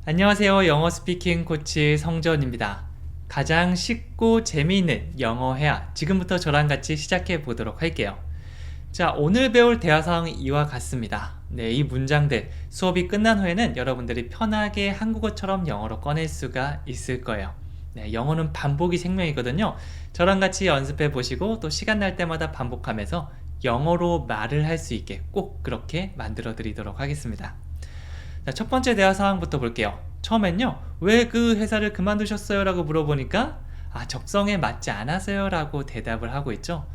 안녕하세요. 영어 스피킹 코치 성전입니다. 가장 쉽고 재미있는 영어 회화 지금부터 저랑 같이 시작해 보도록 할게요. 자, 오늘 배울 대화사항은 이와 같습니다. 네, 이 문장들 수업이 끝난 후에는 여러분들이 편하게 한국어처럼 영어로 꺼낼 수가 있을 거예요. 네, 영어는 반복이 생명이거든요. 저랑 같이 연습해 보시고 또 시간 날 때마다 반복하면서 영어로 말을 할 수 있게 꼭 그렇게 만들어 드리도록 하겠습니다. 자, 첫 번째 대화 상황부터 볼게요. 처음엔요, 왜 그 회사를 그만두셨어요? 라고 물어보니까 적성에 맞지 않아서요 라고 대답을 하고 있죠.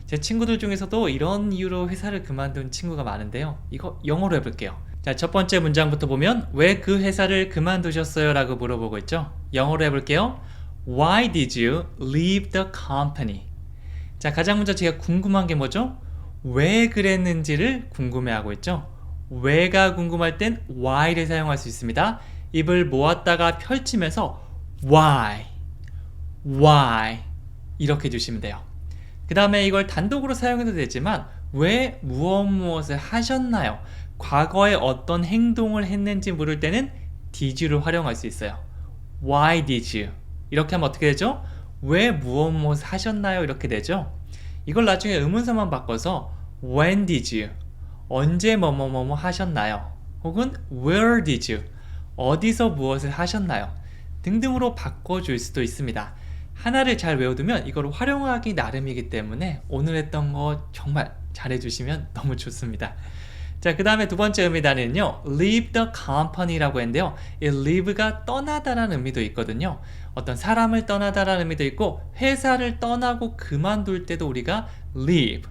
제 친구들 중에서도 이런 이유로 회사를 그만둔 친구가 많은데요, 이거 영어로 해볼게요. 자, 첫 번째 문장부터 보면 왜 그 회사를 그만두셨어요? 라고 물어보고 있죠. 영어로 해볼게요. Why did you leave the company? 자, 가장 먼저 제가 궁금한 게 뭐죠? 왜 그랬는지를 궁금해하고 있죠. 왜가 궁금할 땐 why를 사용할 수 있습니다. 입을 모았다가 펼치면서 why 이렇게 해주시면 돼요. 그 다음에 이걸 단독으로 사용해도 되지만 왜 무엇을 하셨나요? 과거에 어떤 행동을 했는지 물을 때는 did를 활용할 수 있어요. Why did you? 이렇게 하면 어떻게 되죠? 왜 무엇을 하셨나요? 이렇게 되죠. 이걸 나중에 의문사만 바꿔서 when did you? 언제 뭐뭐뭐 하셨나요? 혹은 where did you? 어디서 무엇을 하셨나요? 등등으로 바꿔줄 수도 있습니다. 하나를 잘 외워두면 이걸 활용하기 나름이기 때문에 오늘 했던 거 정말 잘해주시면 너무 좋습니다. 자, 그 다음에 두 번째 의미단은요, leave the company라고 했는데요, 이 leave가 떠나다라는 의미도 있거든요. 어떤 사람을 떠나다라는 의미도 있고 회사를 떠나고 그만둘 때도 우리가 leave,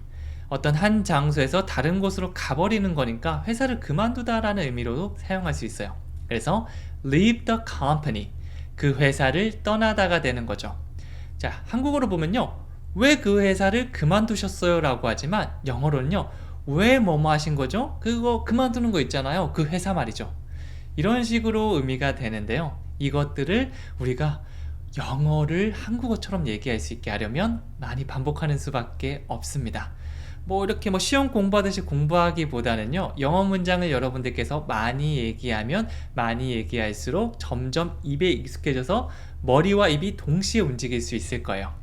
어떤 한 장소에서 다른 곳으로 가버리는 거니까 회사를 그만두다라는 의미로도 사용할 수 있어요. 그래서 leave the company, 그 회사를 떠나다가 되는 거죠. 자, 한국어로 보면요, 왜 그 회사를 그만두셨어요? 라고 하지만 영어로는요, 왜 뭐뭐 하신 거죠? 그거 그만두는 거 있잖아요. 그 회사 말이죠. 이런 식으로 의미가 되는데요, 이것들을 우리가 영어를 한국어처럼 얘기할 수 있게 하려면 많이 반복하는 수밖에 없습니다. 이렇게 시험 공부하듯이 공부하기보다는요, 영어 문장을 여러분들께서 많이 얘기하면 많이 얘기할수록 점점 입에 익숙해져서 머리와 입이 동시에 움직일 수 있을 거예요.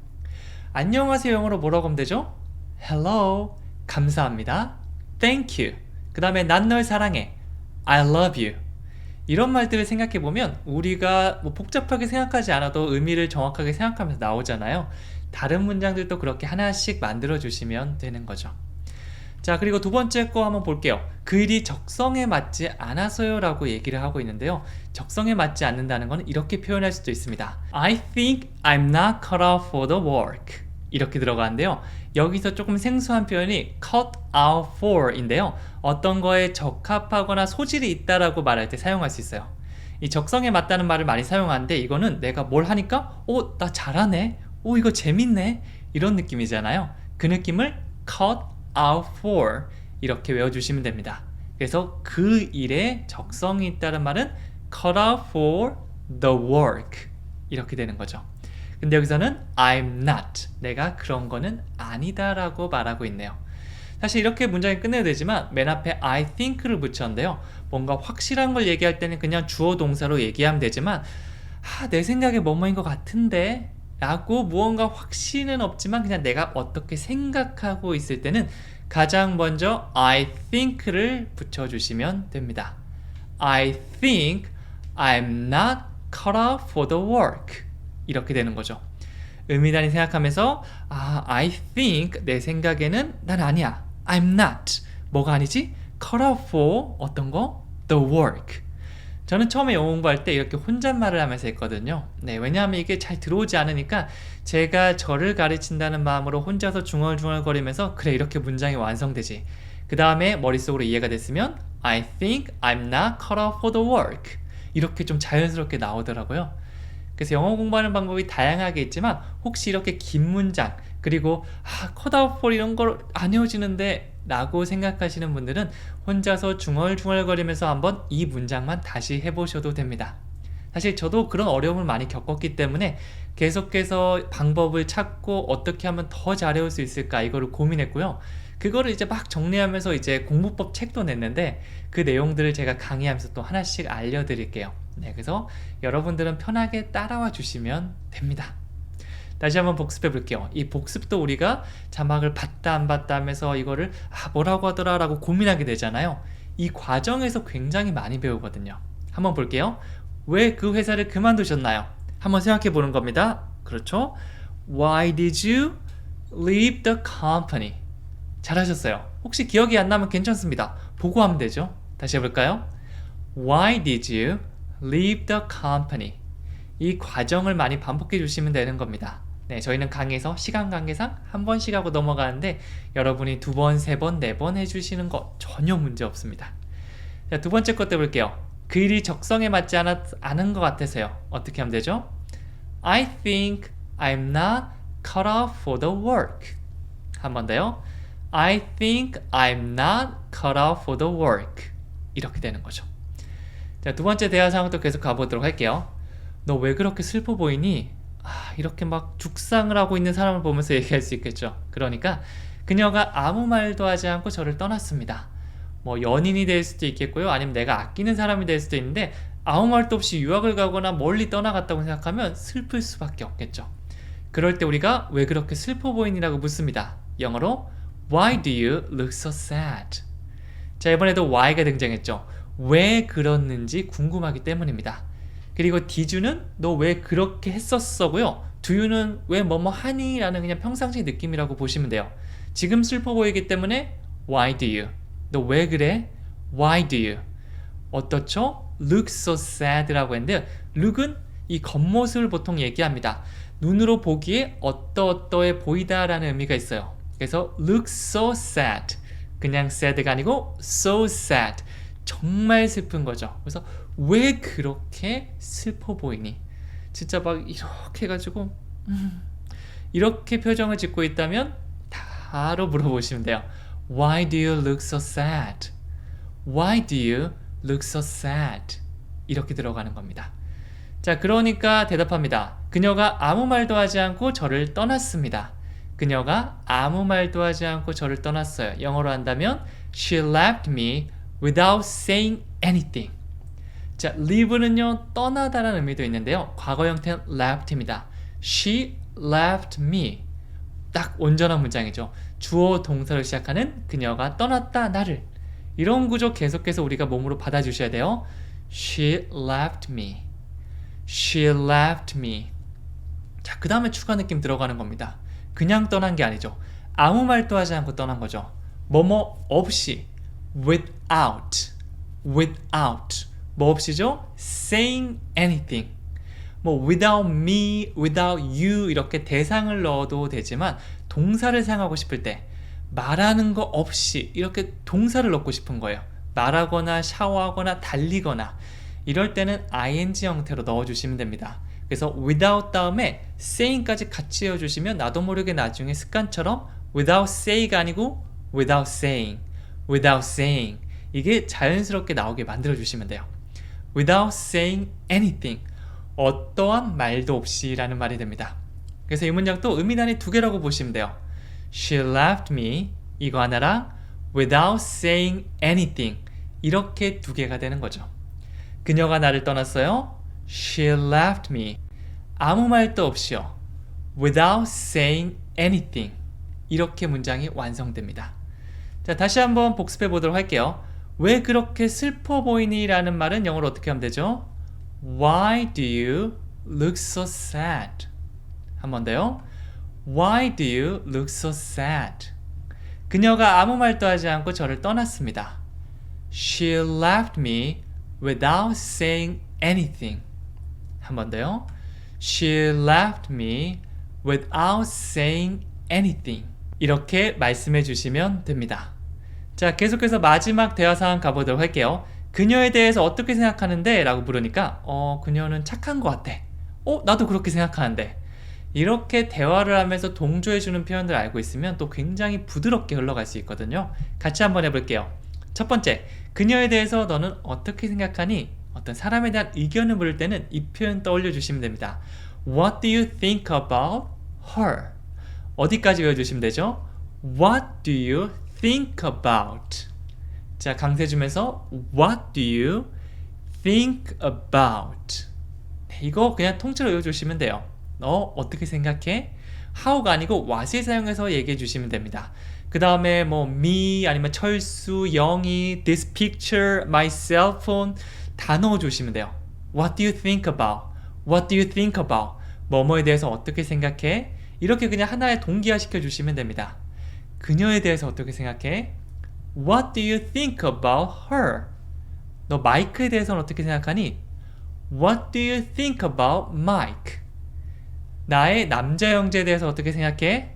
안녕하세요 영어로 뭐라고 하면 되죠? Hello, 감사합니다. Thank you. 그 다음에 난 널 사랑해. I love you. 이런 말들을 생각해보면 우리가 복잡하게 생각하지 않아도 의미를 정확하게 생각하면서 나오잖아요. 다른 문장들도 그렇게 하나씩 만들어 주시면 되는 거죠. 자, 그리고 두 번째 거 한번 볼게요. 그 일이 적성에 맞지 않아서요 라고 얘기를 하고 있는데요, 적성에 맞지 않는다는 건 이렇게 표현할 수도 있습니다. I think I'm not cut out for the work, 이렇게 들어가는데요, 여기서 조금 생소한 표현이 cut out for 인데요, 어떤 거에 적합하거나 소질이 있다라고 말할 때 사용할 수 있어요. 이 적성에 맞다는 말을 많이 사용하는데 이거는 내가 뭘 하니까 나 잘하네, 이거 재밌네, 이런 느낌이잖아요. 그 느낌을 cut out for 이렇게 외워주시면 됩니다. 그래서 그 일에 적성이 있다는 말은 cut out for the work 이렇게 되는 거죠. 근데 여기서는 I'm not, 내가 그런 거는 아니다 라고 말하고 있네요. 사실 이렇게 문장이 끝내야 되지만 맨 앞에 I think를 붙였는데요, 뭔가 확실한 걸 얘기할 때는 그냥 주어 동사로 얘기하면 되지만 내 생각에 뭐뭐인 것 같은데 라고 무언가 확신은 없지만 그냥 내가 어떻게 생각하고 있을 때는 가장 먼저 I think를 붙여주시면 됩니다. I think I'm not cut out for the work 이렇게 되는 거죠. 의미단위 생각하면서 I think, 내 생각에는 난 아니야, I'm not, 뭐가 아니지? cut out for 어떤 거? the work. 저는 처음에 영어 공부할 때 이렇게 혼잣말을 하면서 했거든요. 네, 왜냐하면 이게 잘 들어오지 않으니까 제가 저를 가르친다는 마음으로 혼자서 중얼중얼거리면서 그래, 이렇게 문장이 완성되지. 그 다음에 머릿속으로 이해가 됐으면 I think I'm not cut out for the work 이렇게 좀 자연스럽게 나오더라고요. 그래서 영어 공부하는 방법이 다양하게 있지만 혹시 이렇게 긴 문장, 그리고 cut out for 이런 걸 안 외워지는데 라고 생각하시는 분들은 혼자서 중얼중얼거리면서 한번 이 문장만 다시 해보셔도 됩니다. 사실 저도 그런 어려움을 많이 겪었기 때문에 계속해서 방법을 찾고 어떻게 하면 더 잘 외울 수 있을까 이거를 고민했고요. 그거를 이제 막 정리하면서 이제 공부법 책도 냈는데 그 내용들을 제가 강의하면서 또 하나씩 알려드릴게요. 네, 그래서 여러분들은 편하게 따라와 주시면 됩니다. 다시 한번 복습해 볼게요. 이 복습도 우리가 자막을 봤다 안 봤다 하면서 이거를 뭐라고 하더라 라고 고민하게 되잖아요. 이 과정에서 굉장히 많이 배우거든요. 한번 볼게요. 왜 그 회사를 그만두셨나요? 한번 생각해 보는 겁니다. 그렇죠? Why did you leave the company? 잘하셨어요. 혹시 기억이 안 나면 괜찮습니다. 보고 하면 되죠. 다시 해볼까요? Why did you leave the company? 이 과정을 많이 반복해 주시면 되는 겁니다. 네, 저희는 강의에서 시간 관계상 한 번씩 하고 넘어가는데 여러분이 2번, 3번, 4번 해주시는 거 전혀 문제 없습니다. 자, 두 번째 것 해볼게요. 그 일이 적성에 맞지 않은 것 같아서요. 어떻게 하면 되죠? I think I'm not cut off for the work. 한 번 더요. I think I'm not cut off for the work. 이렇게 되는 거죠. 자, 두 번째 대화 상황도 계속 가보도록 할게요. 너 왜 그렇게 슬퍼 보이니? 이렇게 막 죽상을 하고 있는 사람을 보면서 얘기할 수 있겠죠. 그러니까 그녀가 아무 말도 하지 않고 저를 떠났습니다. 뭐 연인이 될 수도 있겠고요. 아니면 내가 아끼는 사람이 될 수도 있는데 아무 말도 없이 유학을 가거나 멀리 떠나갔다고 생각하면 슬플 수밖에 없겠죠. 그럴 때 우리가 왜 그렇게 슬퍼 보이니라고 묻습니다. 영어로 Why do you look so sad? 자, 이번에도 why가 등장했죠. 왜 그랬는지 궁금하기 때문입니다. 그리고 did는 너 왜 그렇게 했었어고요. do는 왜 뭐뭐 하니? 라는 그냥 평상시 느낌이라고 보시면 돼요. 지금 슬퍼 보이기 때문에 why do you? 너 왜 그래? why do you? 어떻죠? look so sad 라고 했는데 look은 이 겉모습을 보통 얘기합니다. 눈으로 보기에 어떠어떠해 보이다 라는 의미가 있어요. 그래서 look so sad 그냥 sad가 아니고 so sad 정말 슬픈 거죠. 그래서 왜 그렇게 슬퍼 보이니? 진짜 막 이렇게 해가지고 이렇게 표정을 짓고 있다면 바로 물어보시면 돼요. Why do you look so sad? Why do you look so sad? 이렇게 들어가는 겁니다. 자, 그러니까 대답합니다. 그녀가 아무 말도 하지 않고 저를 떠났습니다. 그녀가 아무 말도 하지 않고 저를 떠났어요. 영어로 한다면 She left me without saying anything. 자, leave는요 떠나다라는 의미도 있는데요. 과거 형태는 left입니다. She left me. 딱 온전한 문장이죠. 주어 동사를 시작하는 그녀가 떠났다 나를. 이런 구조 계속해서 우리가 몸으로 받아주셔야 돼요. She left me. She left me. 자, 그 다음에 추가 느낌 들어가는 겁니다. 그냥 떠난 게 아니죠. 아무 말도 하지 않고 떠난 거죠. 뭐뭐 없이. without. 뭐 없이죠? saying anything. 뭐 without me, without you 이렇게 대상을 넣어도 되지만 동사를 사용하고 싶을 때 말하는 거 없이 이렇게 동사를 넣고 싶은 거예요. 말하거나 샤워하거나 달리거나 이럴 때는 ing 형태로 넣어주시면 됩니다. 그래서 without 다음에 saying까지 같이 넣어주시면 나도 모르게 나중에 습관처럼 without say가 아니고 without saying 이게 자연스럽게 나오게 만들어주시면 돼요. without saying anything 어떠한 말도 없이 라는 말이 됩니다. 그래서 이 문장도 의미단위 2개라고 보시면 돼요. She left me 이거 하나랑 without saying anything 이렇게 2개가 되는 거죠. 그녀가 나를 떠났어요. She left me 아무 말도 없이요. without saying anything 이렇게 문장이 완성됩니다. 자, 다시 한번 복습해 보도록 할게요. 왜 그렇게 슬퍼 보이니? 라는 말은 영어로 어떻게 하면 되죠? Why do you look so sad? 한 번 더요. Why do you look so sad? 그녀가 아무 말도 하지 않고 저를 떠났습니다. She left me without saying anything. 한 번 더요. She left me without saying anything. 이렇게 말씀해 주시면 됩니다. 자, 계속해서 마지막 대화 상황 가보도록 할게요. 그녀에 대해서 어떻게 생각하는데? 라고 물으니까 그녀는 착한 것 같아. 나도 그렇게 생각하는데. 이렇게 대화를 하면서 동조해주는 표현들 알고 있으면 또 굉장히 부드럽게 흘러갈 수 있거든요. 같이 한번 해볼게요. 첫 번째, 그녀에 대해서 너는 어떻게 생각하니? 어떤 사람에 대한 의견을 물을 때는 이 표현 떠올려 주시면 됩니다. What do you think about her? 어디까지 외워주시면 되죠? What do you think about? 자, 강세 주면서 What do you think about. 네, 이거 그냥 통째로 외워주시면 돼요. 너 어떻게 생각해? how가 아니고 what을 사용해서 얘기해 주시면 됩니다. 그 다음에 뭐 me 아니면 철수, 영희, this picture, my cell phone 다 넣어주시면 돼요. What do you think about? What do you think about? 뭐뭐에 대해서 어떻게 생각해? 이렇게 그냥 하나에 동기화시켜 주시면 됩니다. 그녀에 대해서 어떻게 생각해? What do you think about her? 너 마이크에 대해서는 어떻게 생각하니? What do you think about Mike? 나의 남자 형제에 대해서 어떻게 생각해?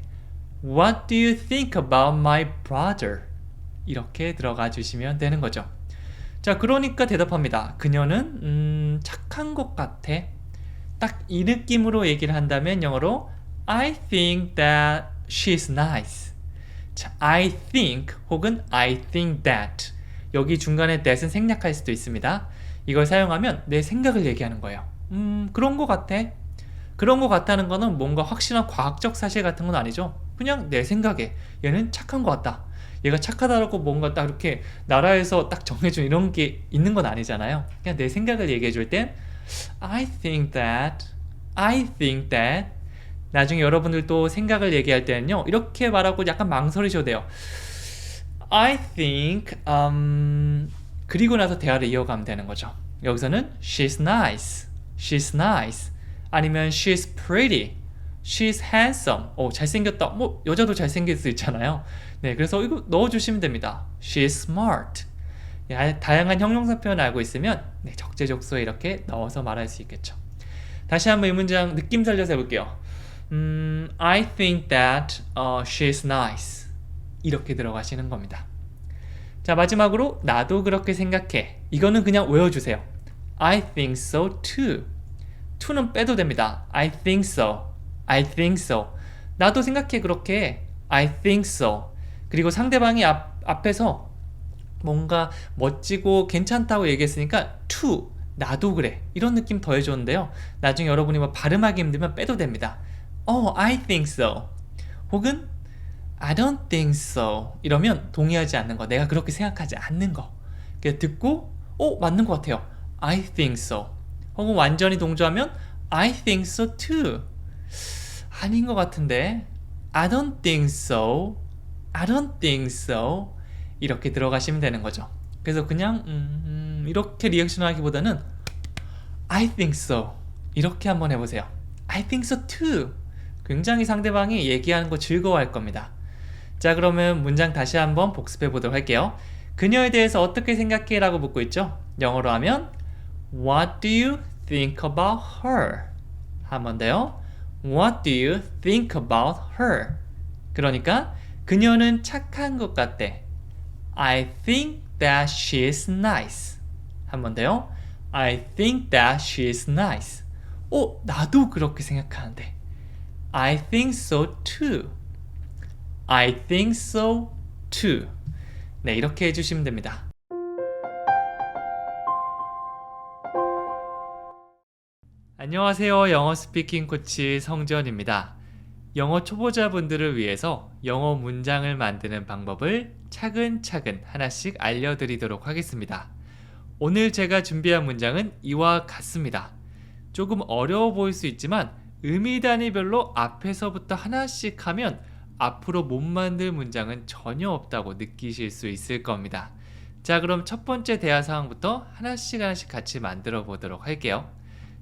What do you think about my brother? 이렇게 들어가 주시면 되는 거죠. 자, 그러니까 대답합니다. 그녀는 착한 것 같아. 딱 이 느낌으로 얘기를 한다면 영어로 I think that she's nice. 자, I think 혹은 I think that. 여기 중간에 that은 생략할 수도 있습니다. 이걸 사용하면 내 생각을 얘기하는 거예요. 그런 것 같아. 그런 것 같다는 거는 뭔가 확실한 과학적 사실 같은 건 아니죠. 그냥 내 생각에 얘는 착한 것 같다. 얘가 착하다라고 뭔가 딱 이렇게 나라에서 딱 정해준 이런 게 있는 건 아니잖아요. 그냥 내 생각을 얘기해 줄 땐 I think that, I think that. 나중에 여러분들도 생각을 얘기할 때는요, 이렇게 말하고 약간 망설이셔도 돼요. I think, 그리고 나서 대화를 이어가면 되는 거죠. 여기서는 she's nice, she's nice. 아니면 she's pretty, she's handsome. 잘생겼다. 뭐 여자도 잘생길 수 있잖아요. 네, 그래서 이거 넣어주시면 됩니다. she's smart. 다양한 형용사 표현 알고 있으면 네, 적재적소에 이렇게 넣어서 말할 수 있겠죠. 다시 한번 이 문장 느낌 살려서 해볼게요. I think that she's nice. 이렇게 들어가시는 겁니다. 자, 마지막으로 나도 그렇게 생각해. 이거는 그냥 외워주세요. I think so too. to는 빼도 됩니다. I think so. I think so. 나도 생각해 그렇게. I think so. 그리고 상대방이 앞에서 뭔가 멋지고 괜찮다고 얘기했으니까 too. 나도 그래. 이런 느낌 더해줬는데요. 나중에 여러분이 뭐 발음하기 힘들면 빼도 됩니다. I think so. 혹은 I don't think so. 이러면 동의하지 않는 거. 내가 그렇게 생각하지 않는 거. 듣고 맞는 것 같아요. I think so. 혹은 완전히 동조하면 I think so too. 아닌 것 같은데 I don't think so. I don't think so. 이렇게 들어가시면 되는 거죠. 그래서 그냥 이렇게 리액션 하기보다는 I think so. 이렇게 한번 해보세요. I think so too. 굉장히 상대방이 얘기하는 거 즐거워할 겁니다. 자, 그러면 문장 다시 한번 복습해 보도록 할게요. 그녀에 대해서 어떻게 생각해? 라고 묻고 있죠. 영어로 하면 What do you think about her? 한 번 더요. What do you think about her? 그러니까 그녀는 착한 것 같대. I think that she is nice. 한 번 더요. I think that she is nice. 나도 그렇게 생각하는데. I think so too. I think so too. 네, 이렇게 해주시면 됩니다. 안녕하세요. 영어 스피킹 코치 성지원입니다. 영어 초보자분들을 위해서 영어 문장을 만드는 방법을 차근차근 하나씩 알려드리도록 하겠습니다. 오늘 제가 준비한 문장은 이와 같습니다. 조금 어려워 보일 수 있지만 의미 단위별로 앞에서부터 하나씩 하면 앞으로 못 만들 문장은 전혀 없다고 느끼실 수 있을 겁니다. 자, 그럼 첫 번째 대화 상황부터 하나씩 같이 만들어 보도록 할게요.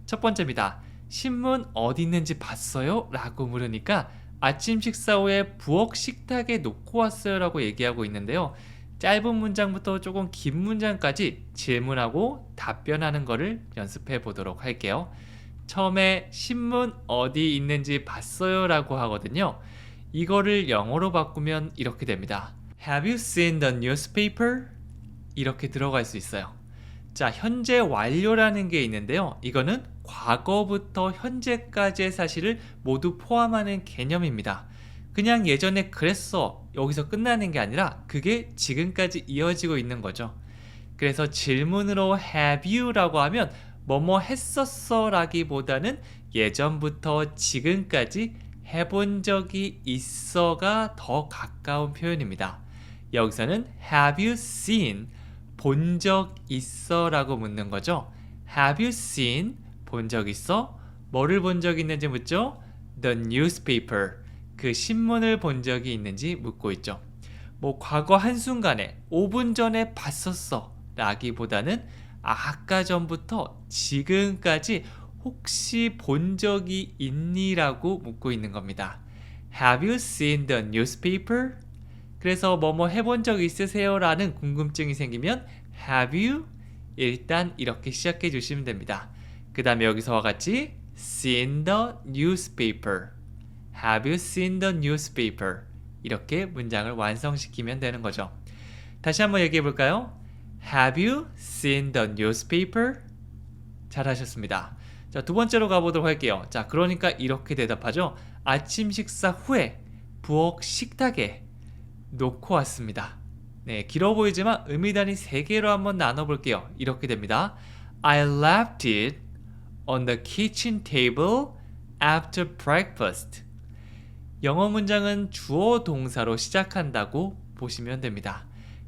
첫 번째입니다. 신문 어디 있는지 봤어요? 라고 물으니까 아침 식사 후에 부엌 식탁에 놓고 왔어요 라고 얘기하고 있는데요. 짧은 문장부터 조금 긴 문장까지 질문하고 답변하는 거를 연습해 보도록 할게요. 처음에 신문 어디 있는지 봤어요 라고 하거든요. 이거를 영어로 바꾸면 이렇게 됩니다. Have you seen the newspaper? 이렇게 들어갈 수 있어요. 자, 현재 완료라는 게 있는데요. 이거는 과거부터 현재까지의 사실을 모두 포함하는 개념입니다. 그냥 예전에 그랬어 여기서 끝나는 게 아니라 그게 지금까지 이어지고 있는 거죠. 그래서 질문으로 have you 라고 하면 뭐뭐 했었어 라기보다는 예전부터 지금까지 해본 적이 있어가 더 가까운 표현입니다. 여기서는 have you seen 본 적 있어 라고 묻는 거죠. Have you seen? 본 적 있어? 뭐를 본 적 있는지 묻죠? The newspaper. 그 신문을 본 적이 있는지 묻고 있죠. 뭐 과거 한순간에 5분 전에 봤었어 라기보다는 아까 전부터 지금까지 혹시 본 적이 있니? 라고 묻고 있는 겁니다. Have you seen the newspaper? 그래서 뭐뭐 해본 적 있으세요? 라는 궁금증이 생기면 Have you? 일단 이렇게 시작해 주시면 됩니다. 그 다음에 여기서와 같이 seen the newspaper. Have you seen the newspaper? 이렇게 문장을 완성시키면 되는 거죠. 다시 한번 얘기해 볼까요? Have you seen the newspaper? 잘하셨습니다. 자, 두 번째로 가보도록 할게요. 자, 그러니까 이렇게 대답하죠. 아침 식사 후에 부엌 식탁에 놓고 왔습니다. 네, 길어 보이지만 의미단위 3개로 한번 나눠볼게요. 이렇게 됩니다. I left it on the kitchen table after breakfast. 영어 문장은 주어 동사로 시작한다고 보시면 됩니다.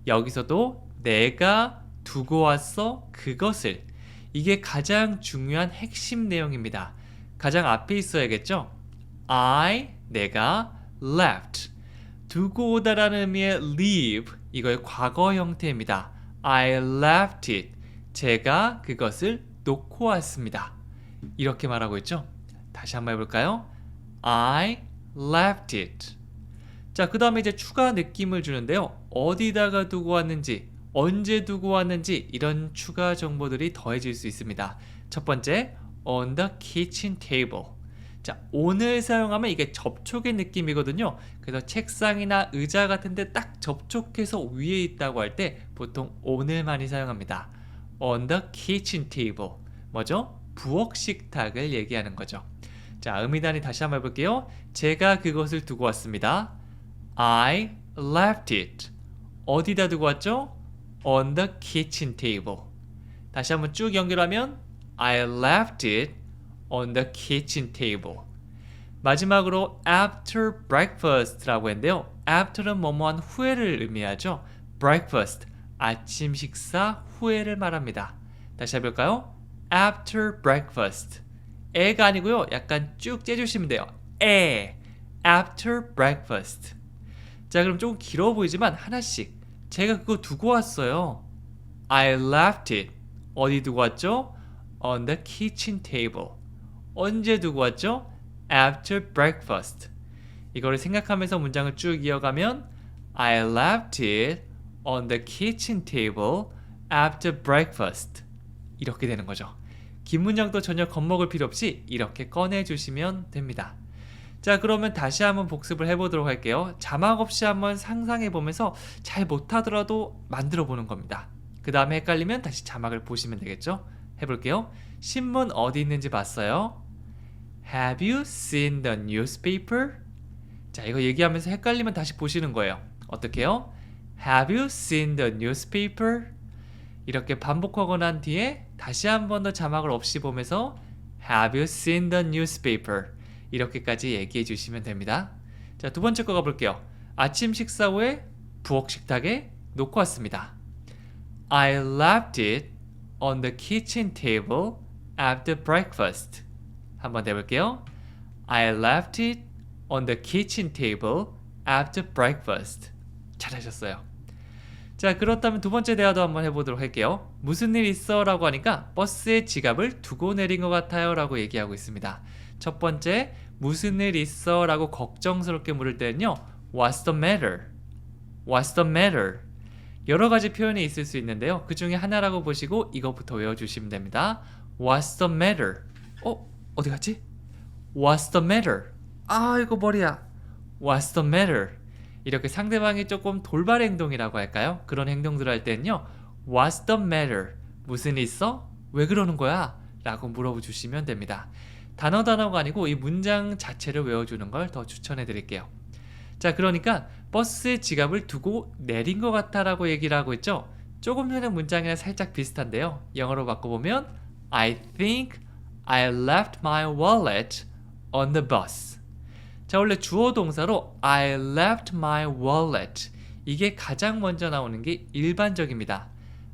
여기서도 내가 두고 왔어 그것을. 이게 가장 중요한 핵심 내용입니다. 가장 앞에 있어야겠죠? 내가 left. 두고 오다라는 의미의 leave. 이거의 과거 형태입니다. I left it. 제가 그것을 놓고 왔습니다. 이렇게 말하고 있죠? 다시 한번 해볼까요? I left it. 자, 그 다음에 이제 추가 느낌을 주는데요. 어디다가 두고 왔는지, 언제 두고 왔는지 이런 추가 정보들이 더해질 수 있습니다. 첫 번째, on the kitchen table. 자, on을 사용하면 이게 접촉의 느낌이거든요. 그래서 책상이나 의자 같은데 딱 접촉해서 위에 있다고 할 때 보통 on을 많이 사용합니다. on the kitchen table. 뭐죠? 부엌 식탁을 얘기하는 거죠. 자, 의미단위 다시 한번 해볼게요. 제가 그것을 두고 왔습니다. I left it. 어디다 두고 왔죠? On the kitchen table. 다시 한번 쭉 연결하면 I left it on the kitchen table. 마지막으로 after breakfast라고 했는데요. after는 뭐뭐한 후에를 의미하죠. breakfast, 아침 식사 후에를 말합니다. 다시 해볼까요? after breakfast. 에가 아니고요. 약간 쭉 째주시면 돼요. after breakfast. 자, 그럼 조금 길어 보이지만 하나씩. 제가 그거 두고 왔어요. I left it. 어디 두고 왔죠? On the kitchen table. 언제 두고 왔죠? After breakfast. 이거를 생각하면서 문장을 쭉 이어가면 I left it on the kitchen table after breakfast. 이렇게 되는 거죠. 긴 문장도 전혀 겁먹을 필요 없이 이렇게 꺼내주시면 됩니다. 자, 그러면 다시 한번 복습을 해보도록 할게요. 자막 없이 한번 상상해보면서 잘 못하더라도 만들어보는 겁니다. 그 다음에 헷갈리면 다시 자막을 보시면 되겠죠? 해볼게요. 신문 어디 있는지 봤어요? Have you seen the newspaper? 자, 이거 얘기하면서 헷갈리면 다시 보시는 거예요. 어떻게 해요? Have you seen the newspaper? 이렇게 반복하고 난 뒤에 다시 한 번 더 자막을 없이 보면서 Have you seen the newspaper? 이렇게까지 얘기해 주시면 됩니다. 자, 두 번째 거 가볼게요. 아침 식사 후에 부엌 식탁에 놓고 왔습니다. I left it on the kitchen table after breakfast. 한번 해볼게요. I left it on the kitchen table after breakfast. 잘하셨어요. 자, 그렇다면 두 번째 대화도 한번 해보도록 할게요. 무슨 일 있어? 라고 하니까 버스에 지갑을 두고 내린 것 같아요 라고 얘기하고 있습니다. 첫 번째, 무슨 일 있어? 라고 걱정스럽게 물을 때는요, What's the matter? What's the matter? 여러 가지 표현이 있을 수 있는데요. 그 중에 하나라고 보시고 이것부터 외워주시면 됩니다. What's the matter? 어디 갔지? What's the matter? 아, 이거 머리야. What's the matter? 이렇게 상대방이 조금 돌발 행동이라고 할까요? 그런 행동들을 할 때는요, What's the matter? 무슨 일 있어? 왜 그러는 거야? 라고 물어주시면 됩니다. 단어가 아니고 이 문장 자체를 외워주는 걸 더 추천해 드릴게요. 자, 그러니까 버스에 지갑을 두고 내린 것 같아 라고 얘기를 하고 있죠. 조금 전에 문장이랑 살짝 비슷한데요. 영어로 바꿔보면 I think I left my wallet on the bus. 자, 원래 주어 동사로 I left my wallet. 이게 가장 먼저 나오는 게 일반적입니다.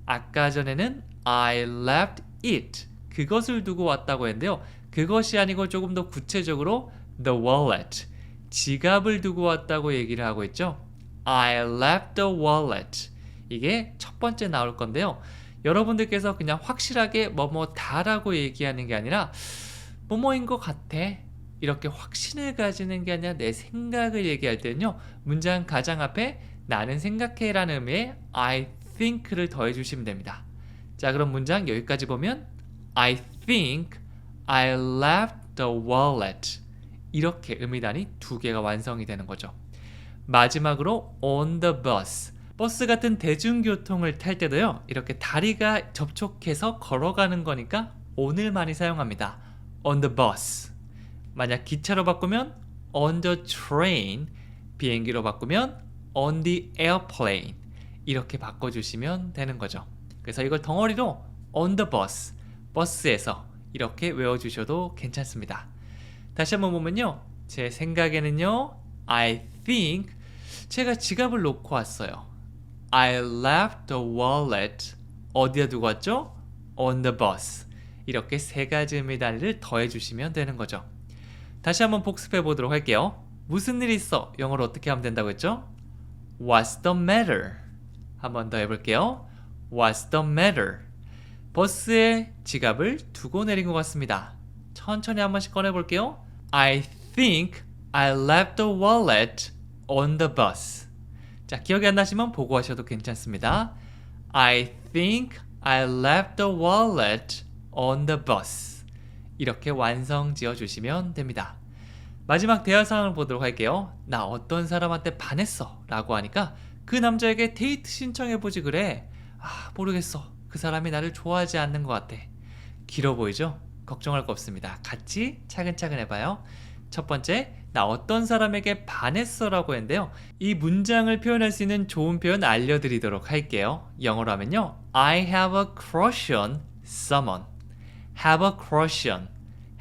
아까 전에는 I left it. 그것을 두고 왔다고 했는데요. 그것이 아니고 조금 더 구체적으로 the wallet, 지갑을 두고 왔다고 얘기를 하고 있죠. I left the wallet. 이게 첫 번째 나올 건데요. 여러분들께서 그냥 확실하게 뭐뭐다라고 얘기하는 게 아니라 뭐뭐인 것 같아, 이렇게 확신을 가지는 게 아니라 내 생각을 얘기할 때는요, 문장 가장 앞에 나는 생각해 라는 의미의 I think를 더해 주시면 됩니다. 자, 그럼 문장 여기까지 보면 I think I left the wallet, 이렇게 의미단이 두 개가 완성이 되는 거죠. 마지막으로 on the bus, 버스 같은 대중교통을 탈 때도요, 이렇게 다리가 접촉해서 걸어가는 거니까 on을 많이 사용합니다. on the bus. 만약 기차로 바꾸면 on the train, 비행기로 바꾸면 on the airplane, 이렇게 바꿔주시면 되는 거죠. 그래서 이걸 덩어리로 on the bus, 버스에서 이렇게 외워주셔도 괜찮습니다. 다시 한번 보면요, 제 생각에는요, I think 제가 지갑을 놓고 왔어요. I left the wallet. 어디에 두고 왔죠? on the bus. 이렇게 세 가지 의미 단위를 더해 주시면 되는 거죠. 다시 한번 복습해 보도록 할게요. 무슨 일 있어? 영어로 어떻게 하면 된다고 했죠? What's the matter? 한번 더 해볼게요. What's the matter? 버스에 지갑을 두고 내린 것 같습니다. 천천히 한 번씩 꺼내볼게요. I think I left the wallet on the bus. 자, 기억이 안 나시면 보고 하셔도 괜찮습니다. I think I left the wallet on the bus. 이렇게 완성 지어주시면 됩니다. 마지막 대화 상황을 보도록 할게요. 나 어떤 사람한테 반했어 라고 하니까 그 남자에게 데이트 신청해보지 그래. 모르겠어. 그 사람이 나를 좋아하지 않는 것 같아. 길어 보이죠? 걱정할 거 없습니다. 같이 차근차근 해봐요. 첫 번째, 나 어떤 사람에게 반했어 라고 했는데요. 이 문장을 표현할 수 있는 좋은 표현 알려드리도록 할게요. 영어로 하면요, I have a crush on someone. have a crush on.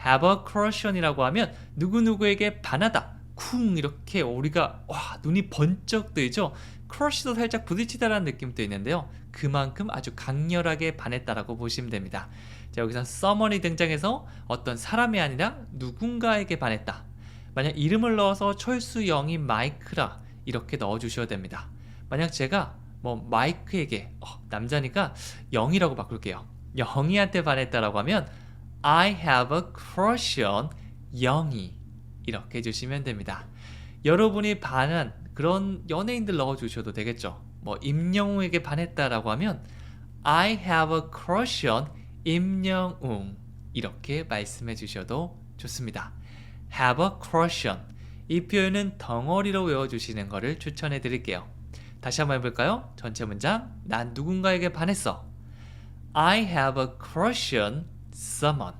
have a crush on 이라고 하면 누구누구에게 반하다, 쿵, 이렇게 우리가 눈이 번쩍 뜨이죠. crush도 살짝 부딪히다라는 느낌도 있는데요, 그만큼 아주 강렬하게 반했다라고 보시면 됩니다. 자, 여기서 someone이 등장해서 어떤 사람이 아니라 누군가에게 반했다. 만약 이름을 넣어서 철수, 영희, 마이크라 이렇게 넣어주셔야 됩니다. 만약 제가 마이크에게 남자니까 영희라고 바꿀게요. 영희한테 반했다라고 하면 I have a crush on 영희, 이렇게 해주시면 됩니다. 여러분이 반한 그런 연예인들 넣어주셔도 되겠죠. 임영웅에게 반했다라고 하면 I have a crush on 임영웅, 이렇게 말씀해 주셔도 좋습니다. have a crush on, 이 표현은 덩어리로 외워주시는 것을 추천해 드릴게요. 다시 한번 해볼까요? 전체 문장, 난 누군가에게 반했어. I have a crush on someone.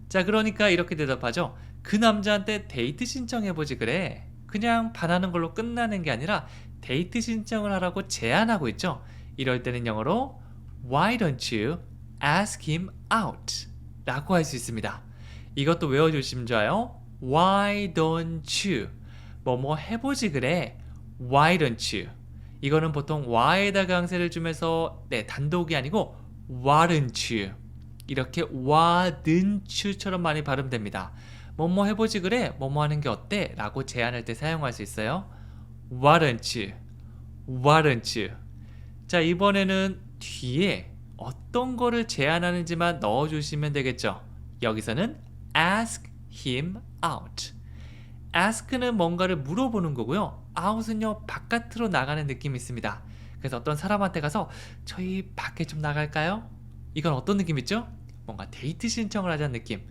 자, 그러니까 이렇게 대답하죠. 그 남자한테 데이트 신청해보지 그래. 그냥 반하는 걸로 끝나는 게 아니라 데이트 신청을 하라고 제안하고 있죠. 이럴 때는 영어로 Why don't you ask him out? 라고 할 수 있습니다. 이것도 외워주시면 좋아요. Why don't you? 뭐뭐 해보지 그래. Why don't you? 이거는 보통 why에다가 강세를 주면서 단독이 아니고 why'n't you? 이렇게 why'n't you처럼 많이 발음됩니다. 뭐뭐 해보지 그래. 뭐뭐 하는 게 어때? 라고 제안할 때 사용할 수 있어요. Why'n't you? Why'n't you? 자, 이번에는 뒤에 어떤 거를 제안하는지만 넣어주시면 되겠죠. 여기서는 ask him out. ask는 뭔가를 물어보는 거고요. out은요, 바깥으로 나가는 느낌이 있습니다. 그래서 어떤 사람한테 가서 저희 밖에 좀 나갈까요? 이건 어떤 느낌 있죠? 뭔가 데이트 신청을 하자는 느낌.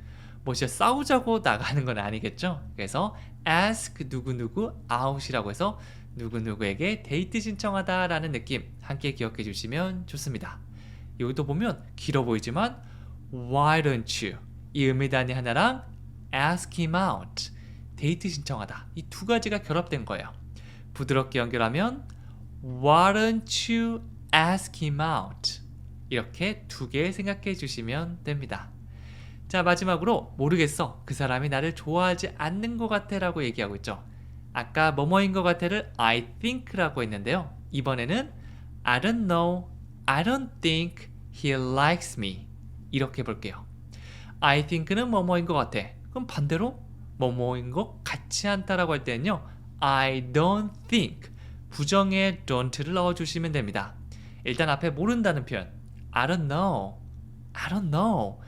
진짜 싸우자고 나가는 건 아니겠죠? 그래서 ask 누구누구 out이라고 해서 누구누구에게 데이트 신청하다라는 느낌 함께 기억해 주시면 좋습니다. 여기도 보면 길어 보이지만 Why don't you? 이 의미단위 하나랑 ask him out, 데이트 신청하다, 이 두 가지가 결합된 거예요. 부드럽게 연결하면 Why don't you ask him out? 이렇게 두 개 생각해 주시면 됩니다. 자, 마지막으로 모르겠어. 그 사람이 나를 좋아하지 않는 것 같아 라고 얘기하고 있죠. 아까 뭐뭐인 것 같아를 I think 라고 했는데요. 이번에는 I don't know, I don't think he likes me. 이렇게 볼게요. I think는 뭐뭐인 것 같아. 그럼 반대로 뭐뭐인 것 같지 않다라고 할 때는요. I don't think. 부정의 don't를 넣어주시면 됩니다. 일단 앞에 모른다는 표현 I don't know. I don't know.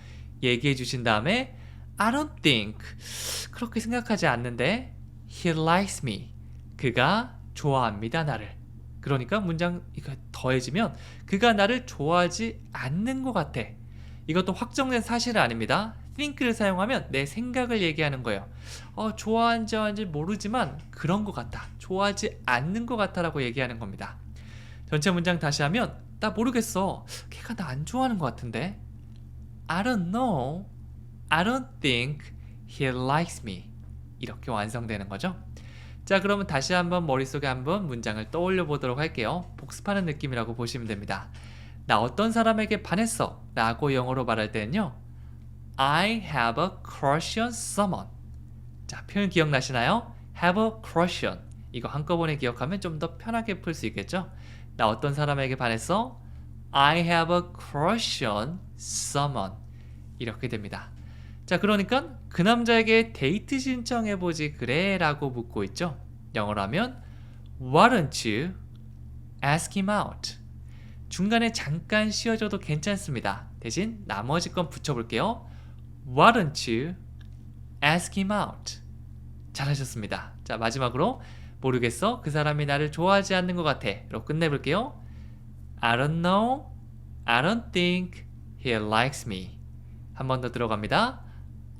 얘기해 주신 다음에 I don't think. 그렇게 생각하지 않는데 He likes me. 그가 좋아합니다, 나를. 그러니까 문장 이거 더해지면 그가 나를 좋아하지 않는 것 같아. 이것도 확정된 사실은 아닙니다. think를 사용하면 내 생각을 얘기하는 거예요. 좋아하는지 안 좋아하는지 모르지만 그런 것 같아. 좋아하지 않는 것 같아 라고 얘기하는 겁니다. 전체 문장 다시 하면 나 모르겠어. 걔가 나 안 좋아하는 것 같은데. I don't know. I don't think he likes me. 이렇게 완성되는 거죠. 자, 그러면 다시 한번 머릿속에 한번 문장을 떠올려 보도록 할게요. 복습하는 느낌이라고 보시면 됩니다. 나 어떤 사람에게 반했어 라고 영어로 말할 때는요. I have a crush on someone. 자, 표현 기억나시나요? have a crush on. 이거 한꺼번에 기억하면 좀 더 편하게 풀 수 있겠죠? 나 어떤 사람에게 반했어? I have a crush on someone. 이렇게 됩니다. 자, 그러니까 그 남자에게 데이트 신청해보지 그래 라고 묻고 있죠. 영어로 하면 Why don't you ask him out? 중간에 잠깐 쉬어줘도 괜찮습니다. 대신 나머지 건 붙여볼게요. Why don't you ask him out? 잘하셨습니다. 자, 마지막으로 모르겠어. 그 사람이 나를 좋아하지 않는 것 같아. 로 끝내볼게요. I don't know. I don't think he likes me. 한 번 더 들어갑니다.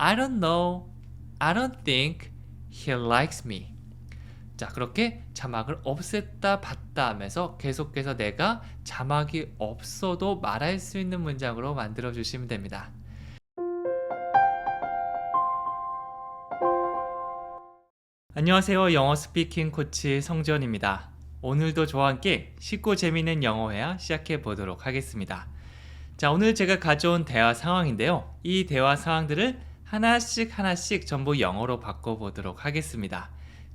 I don't know. I don't think he likes me. 자, 그렇게 자막을 없앴다 봤다 하면서 계속해서 내가 자막이 없어도 말할 수 있는 문장으로 만들어 주시면 됩니다. 안녕하세요. 영어 스피킹 코치 성지원입니다. 오늘도 저와 함께 쉽고 재미있는 영어 회화 시작해 보도록 하겠습니다. 자, 오늘 제가 가져온 대화 상황인데요. 이 대화 상황들을 하나씩 전부 영어로 바꿔보도록 하겠습니다.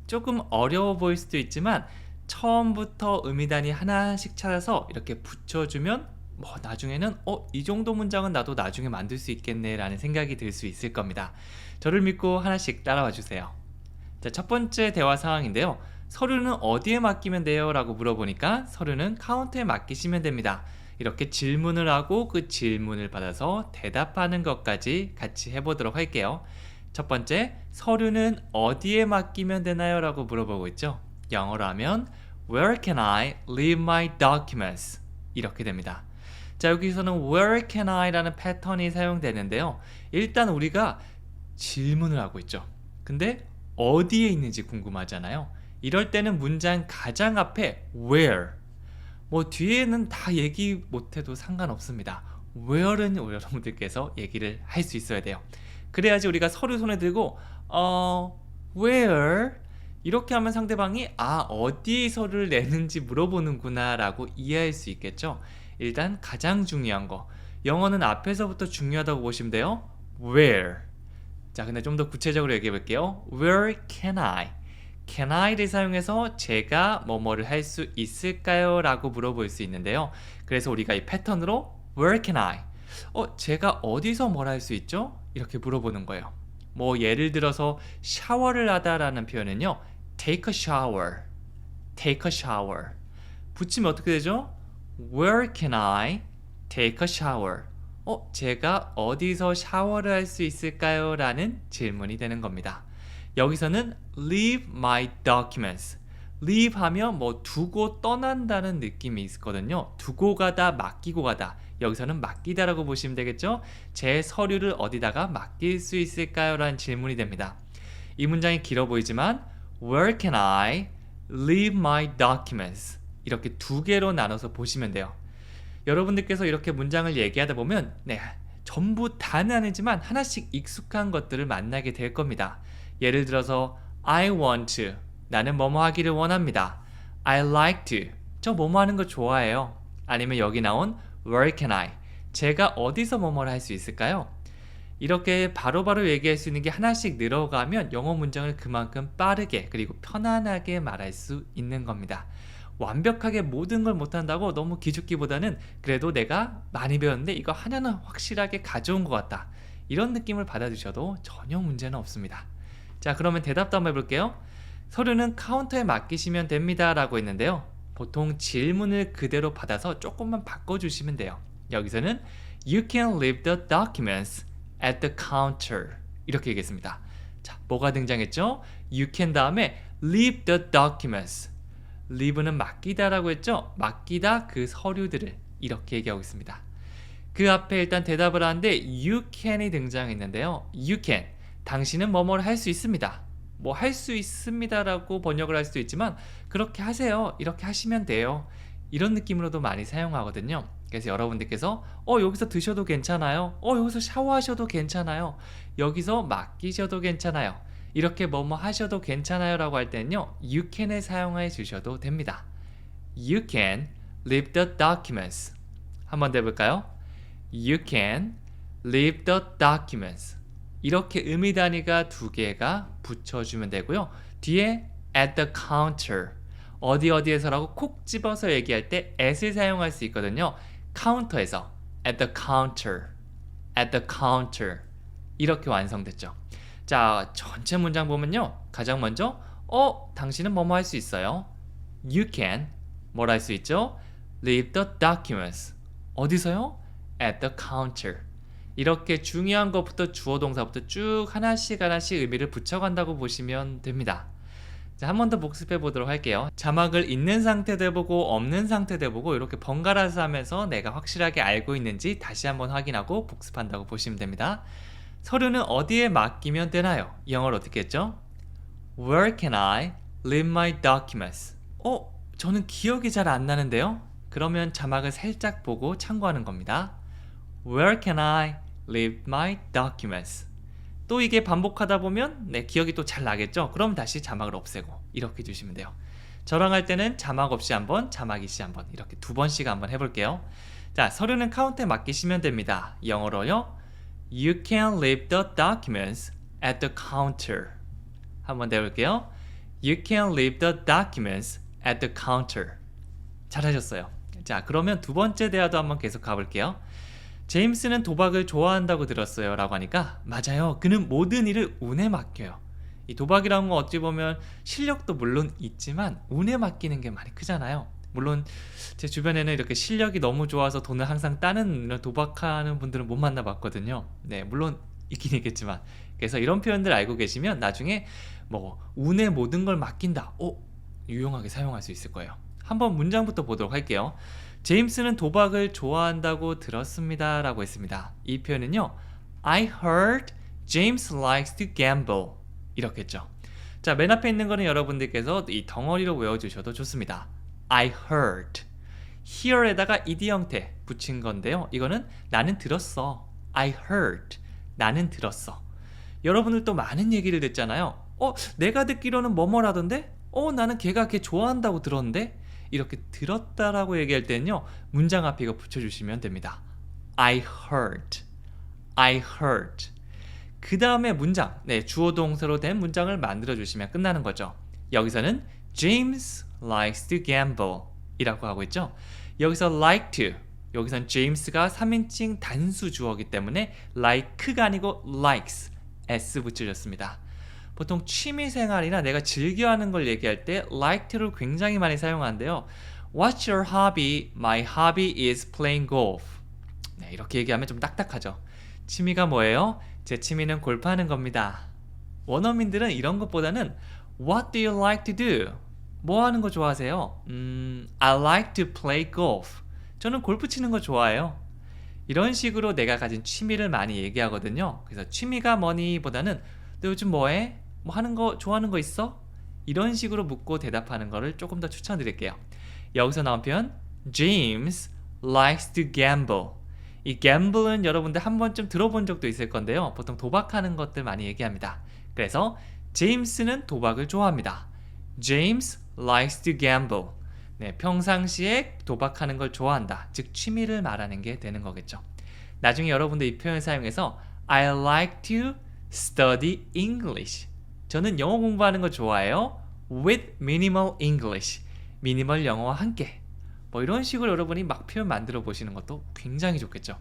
조금 어려워 보일 수도 있지만 처음부터 의미단위 하나씩 찾아서 이렇게 붙여주면 나중에는 이 정도 문장은 나도 나중에 만들 수 있겠네 라는 생각이 들 수 있을 겁니다. 저를 믿고 하나씩 따라와 주세요. 자, 첫 번째 대화 상황인데요. 서류는 어디에 맡기면 돼요? 라고 물어보니까 서류는 카운터에 맡기시면 됩니다. 이렇게 질문을 하고 그 질문을 받아서 대답하는 것까지 같이 해보도록 할게요. 첫 번째, 서류는 어디에 맡기면 되나요? 라고 물어보고 있죠. 영어로 하면 Where can I leave my documents? 이렇게 됩니다. 자, 여기서는 Where can I? 라는 패턴이 사용되는데요. 일단 우리가 질문을 하고 있죠. 근데 어디에 있는지 궁금하잖아요. 이럴 때는 문장 가장 앞에 Where. 뒤에는 다 얘기 못해도 상관없습니다. Where는 여러분들께서 얘기를 할 수 있어야 돼요. 그래야지 우리가 서류 손에 들고 Where? 이렇게 하면 상대방이 어디에 서류를 내는지 물어보는구나 라고 이해할 수 있겠죠. 일단 가장 중요한 거, 영어는 앞에서부터 중요하다고 보시면 돼요. Where. 자, 근데 좀 더 구체적으로 얘기해 볼게요. Where can I? Can I를 사용해서 제가 뭐뭐를 할 수 있을까요? 라고 물어볼 수 있는데요. 그래서 우리가 이 패턴으로 Where can I? 제가 어디서 뭘 할 수 있죠? 이렇게 물어보는 거예요. 예를 들어서 샤워를 하다라는 표현은요. Take a shower. Take a shower. 붙이면 어떻게 되죠? Where can I take a shower? 제가 어디서 샤워를 할 수 있을까요? 라는 질문이 되는 겁니다. 여기서는 leave my documents. leave 하면 두고 떠난다는 느낌이 있거든요. 두고 가다, 맡기고 가다. 여기서는 맡기다라고 보시면 되겠죠? 제 서류를 어디다가 맡길 수 있을까요? 라는 질문이 됩니다. 이 문장이 길어 보이지만 Where can I leave my documents? 이렇게 두 개로 나눠서 보시면 돼요. 여러분들께서 이렇게 문장을 얘기하다 보면 전부 다는 아니지만 하나씩 익숙한 것들을 만나게 될 겁니다. 예를 들어서 I want to. 나는 뭐뭐 하기를 원합니다. I like to. 저 뭐뭐 하는 거 좋아해요. 아니면 여기 나온 Where can I? 제가 어디서 뭐뭐를 할 수 있을까요? 이렇게 바로바로 얘기할 수 있는 게 하나씩 늘어가면 영어 문장을 그만큼 빠르게 그리고 편안하게 말할 수 있는 겁니다. 완벽하게 모든 걸 못한다고 너무 기죽기보다는 그래도 내가 많이 배웠는데 이거 하나는 확실하게 가져온 것 같다. 이런 느낌을 받아주셔도 전혀 문제는 없습니다. 자, 그러면 대답도 한번 해볼게요. 서류는 카운터에 맡기시면 됩니다 라고 했는데요. 보통 질문을 그대로 받아서 조금만 바꿔주시면 돼요. 여기서는 You can leave the documents at the counter 이렇게 얘기했습니다. 자, 뭐가 등장했죠? You can 다음에 leave the documents. leave는 맡기다 라고 했죠? 맡기다 그 서류들을 이렇게 얘기하고 있습니다. 그 앞에 일단 대답을 하는데 you can이 등장했는데요. you can, 당신은 뭐뭐를 할 수 있습니다. 뭐 할 수 있습니다 라고 번역을 할 수도 있지만 그렇게 하세요. 이렇게 하시면 돼요. 이런 느낌으로도 많이 사용하거든요. 그래서 여러분들께서 여기서 드셔도 괜찮아요. 여기서 샤워하셔도 괜찮아요. 여기서 맡기셔도 괜찮아요. 이렇게 뭐뭐 하셔도 괜찮아요 라고 할 때는요. you can을 사용해 주셔도 됩니다. You can leave the documents. 한번 더 해볼까요? You can leave the documents. 이렇게 의미 단위가 두 개가 붙여주면 되고요. 뒤에 at the counter. 어디에서라고 콕 집어서 얘기할 때 at을 사용할 수 있거든요. 카운터에서 at the counter, at the counter 이렇게 완성됐죠. 자, 전체 문장 보면요. 가장 먼저 당신은 뭐뭐 할 수 있어요. You can 뭘 할 수 있죠? leave the documents. 어디서요? at the counter. 이렇게 중요한 것부터 주어 동사부터 쭉 하나씩 의미를 붙여간다고 보시면 됩니다. 자, 한 번 더 복습해 보도록 할게요. 자막을 있는 상태도 해보고 없는 상태도 해보고 이렇게 번갈아서 하면서 내가 확실하게 알고 있는지 다시 한번 확인하고 복습한다고 보시면 됩니다. 서류는 어디에 맡기면 되나요? 영어로 어떻게 했죠? Where can I leave my documents? 저는 기억이 잘 안 나는데요. 그러면 자막을 살짝 보고 참고하는 겁니다. Where can I leave my documents? 또 이게 반복하다 보면 기억이 또 잘 나겠죠? 그럼 다시 자막을 없애고 이렇게 주시면 돼요. 저랑 할 때는 자막 없이 한번, 자막 있이 한번 이렇게 두 번씩 한번 해볼게요. 자, 서류는 카운터에 맡기시면 됩니다. 영어로요. You can leave the documents at the counter. 한번 더 해볼게요. You can leave the documents at the counter. 잘하셨어요. 자, 그러면 두 번째 대화도 한번 계속 가볼게요. 제임스는 도박을 좋아한다고 들었어요 라고 하니까 맞아요. 그는 모든 일을 운에 맡겨요. 이 도박이라는 건 어찌 보면 실력도 물론 있지만 운에 맡기는 게 많이 크잖아요. 물론 제 주변에는 이렇게 실력이 너무 좋아서 돈을 항상 따는 이런 도박하는 분들은 못 만나봤거든요. 네, 물론 있긴 있겠지만. 그래서 이런 표현들 알고 계시면 나중에 뭐 운에 모든 걸 맡긴다. 유용하게 사용할 수 있을 거예요. 한번 문장부터 보도록 할게요. 제임스는 도박을 좋아한다고 들었습니다 라고 했습니다. 이 표현은요. I heard James likes to gamble 이렇게 했죠. 자, 맨 앞에 있는 거는 여러분들께서 이 덩어리로 외워주셔도 좋습니다. I heard here에다가 ed 형태 붙인 건데요. 이거는 나는 들었어. I heard 나는 들었어. 여러분들도 많은 얘기를 듣잖아요. 내가 듣기로는 뭐뭐라던데? 나는 걔가 걔 좋아한다고 들었는데? 이렇게 들었다라고 얘기할 때는요. 문장 앞에 이거 붙여주시면 됩니다. I heard. I heard. 그 다음에 문장, 주어 동사로 된 문장을 만들어주시면 끝나는 거죠. 여기서는 James likes to gamble 이라고 하고 있죠. 여기서 like to, 여기선 James가 3인칭 단수 주어이기 때문에 like가 아니고 likes, s 붙여줬습니다. 보통 취미생활이나 내가 즐겨하는 걸 얘기할 때 like to를 굉장히 많이 사용하는데요. What's your hobby? My hobby is playing golf. 이렇게 얘기하면 좀 딱딱하죠. 취미가 뭐예요? 제 취미는 골프하는 겁니다. 원어민들은 이런 것보다는 What do you like to do? 뭐 하는 거 좋아하세요? I like to play golf. 저는 골프 치는 거 좋아해요. 이런 식으로 내가 가진 취미를 많이 얘기하거든요. 그래서 취미가 뭐니 보다는 너 요즘 뭐해? 뭐 하는 거 좋아하는 거 있어? 이런 식으로 묻고 대답하는 거를 조금 더 추천드릴게요. 여기서 나온 표현 James likes to gamble. 이 gamble은 여러분들 한 번쯤 들어본 적도 있을 건데요. 보통 도박하는 것들 많이 얘기합니다. 그래서 제임스는 도박을 좋아합니다. James likes to gamble. 평상시에 도박하는 걸 좋아한다. 즉 취미를 말하는 게 되는 거겠죠. 나중에 여러분들 이 표현 사용해서 I like to study English. 저는 영어 공부하는 거 좋아해요. With minimal English. 미니멀 영어와 함께. 뭐 이런 식으로 여러분이 막 표현 만들어 보시는 것도 굉장히 좋겠죠.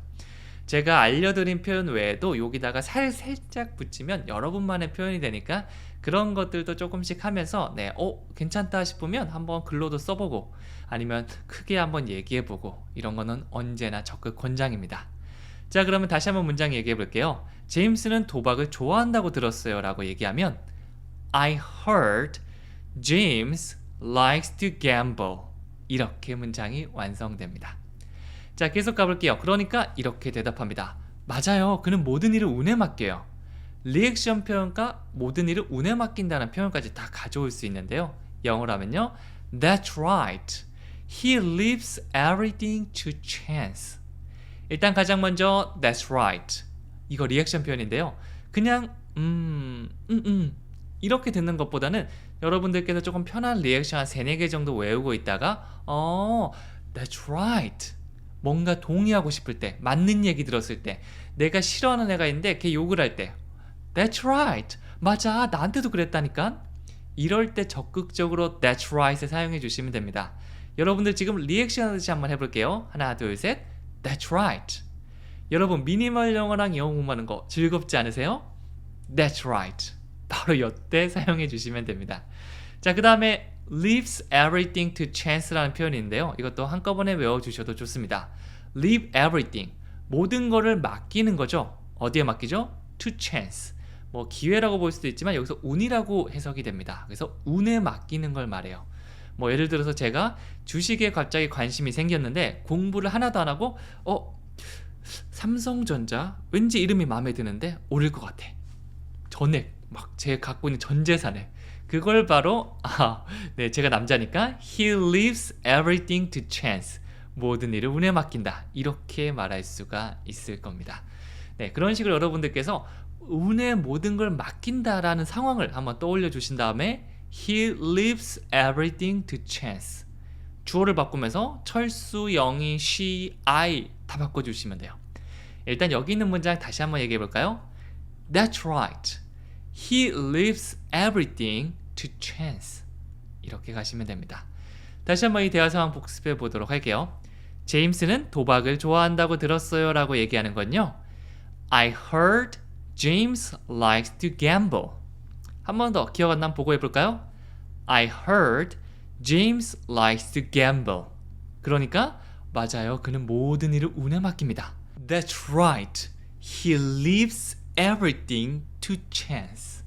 제가 알려드린 표현 외에도 여기다가 살짝 붙이면 여러분만의 표현이 되니까 그런 것들도 조금씩 하면서 괜찮다 싶으면 한번 글로도 써보고 아니면 크게 한번 얘기해보고 이런 거는 언제나 적극 권장입니다. 자, 그러면 다시 한번 문장 얘기해 볼게요. 제임스는 도박을 좋아한다고 들었어요 라고 얘기하면 I heard James likes to gamble. 이렇게 문장이 완성됩니다. 자, 계속 가볼게요. 그러니까 이렇게 대답합니다. 맞아요. 그는 모든 일을 운에 맡겨요. 리액션 표현과 모든 일을 운에 맡긴다는 표현까지 다 가져올 수 있는데요. 영어로 하면요. That's right. He leaves everything to chance. 일단 가장 먼저 That's right. 이거 리액션 표현인데요. 그냥 이렇게 듣는 것보다는 여러분들께서 조금 편한 리액션 한 3, 4개 정도 외우고 있다가 That's right. 뭔가 동의하고 싶을 때, 맞는 얘기 들었을 때, 내가 싫어하는 애가 있는데 걔 욕을 할 때 That's right. 맞아. 나한테도 그랬다니까. 이럴 때 적극적으로 That's right을 사용해 주시면 됩니다. 여러분들 지금 리액션 하듯이 한번 해볼게요. 하나, 둘, 셋. That's right. 여러분 미니멀 영어랑 영어 공부하는 거 즐겁지 않으세요? That's right. 바로 이때 사용해 주시면 됩니다. 자, 그 다음에 leaves everything to chance라는 표현인데요. 이것도 한꺼번에 외워주셔도 좋습니다. leave everything. 모든 거를 맡기는 거죠. 어디에 맡기죠? to chance. 뭐 기회라고 볼 수도 있지만 여기서 운이라고 해석이 됩니다. 그래서 운에 맡기는 걸 말해요. 뭐 예를 들어서 제가 주식에 갑자기 관심이 생겼는데 공부를 하나도 안 하고 삼성전자 왠지 이름이 마음에 드는데 오를 것 같아. 전액 막 제 갖고 있는 전 재산을 그걸 바로 제가 남자니까 he leaves everything to chance. 모든 일을 운에 맡긴다. 이렇게 말할 수가 있을 겁니다. 네, 그런 식으로 여러분들께서 운에 모든 걸 맡긴다라는 상황을 한번 떠올려 주신 다음에 he leaves everything to chance. 주어를 바꾸면서 철수, 영희, she, I 다 바꿔주시면 돼요. 일단 여기 있는 문장 다시 한번 얘기해 볼까요? That's right. He leaves everything to chance. 이렇게 가시면 됩니다. 다시 한번 이 대화 상황 복습해 보도록 할게요. 제임스는 도박을 좋아한다고 들었어요 라고 얘기하는 건요. I heard James likes to gamble. 한 번 더 기억 안 나면 보고 해볼까요? I heard James likes to gamble. 그러니까 맞아요. 그는 모든 일을 운에 맡깁니다. That's right. He leaves everything to chance.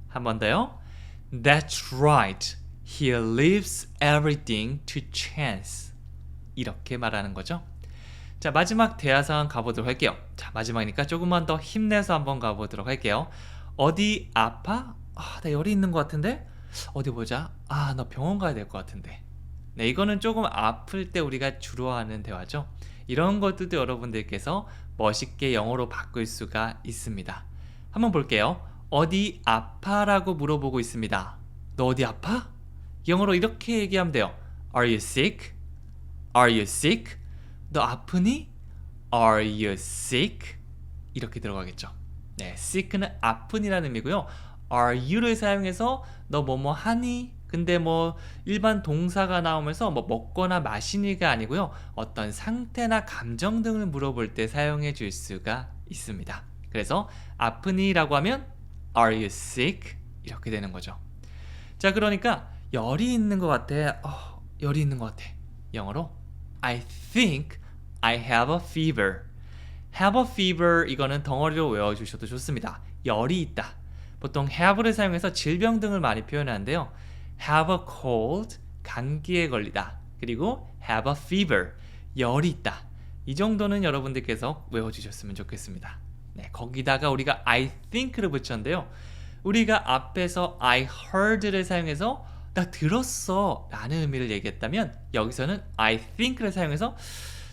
한 번 더요. That's right. He leaves everything to chance. 이렇게 말하는 거죠. 자, 마지막 대화 상황 가보도록 할게요. 자, 마지막이니까 조금만 더 힘내서 한번 가보도록 할게요. 어디 아파? 나 열이 있는 것 같은데? 어디 보자. 너 병원 가야 될 것 같은데. 네, 이거는 조금 아플 때 우리가 주로 하는 대화죠. 이런 것들도 여러분들께서 멋있게 영어로 바꿀 수가 있습니다. 한번 볼게요. 어디 아파? 라고 물어보고 있습니다. 너 어디 아파? 영어로 이렇게 얘기하면 돼요. Are you sick? Are you sick? 너 아프니? Are you sick? 이렇게 들어가겠죠. 네, sick는 아픈이라는 의미고요. Are you를 사용해서 너 뭐뭐 하니? 근데 뭐 일반 동사가 나오면서 뭐 먹거나 마시니가 아니고요. 어떤 상태나 감정 등을 물어볼 때 사용해 줄 수가 있습니다. 그래서 아프니? 라고 하면 Are you sick? 이렇게 되는 거죠. 자, 그러니까 열이 있는 것 같아. 열이 있는 것 같아. 영어로 I think I have a fever. have a fever 이거는 덩어리로 외워주셔도 좋습니다. 열이 있다. 보통 have를 사용해서 질병 등을 많이 표현하는데요. have a cold, 감기에 걸리다. 그리고 have a fever, 열이 있다. 이 정도는 여러분들께서 외워주셨으면 좋겠습니다. 네, 거기다가 우리가 I think를 붙였는데요. 우리가 앞에서 I heard를 사용해서 나 들었어 라는 의미를 얘기했다면 여기서는 I think를 사용해서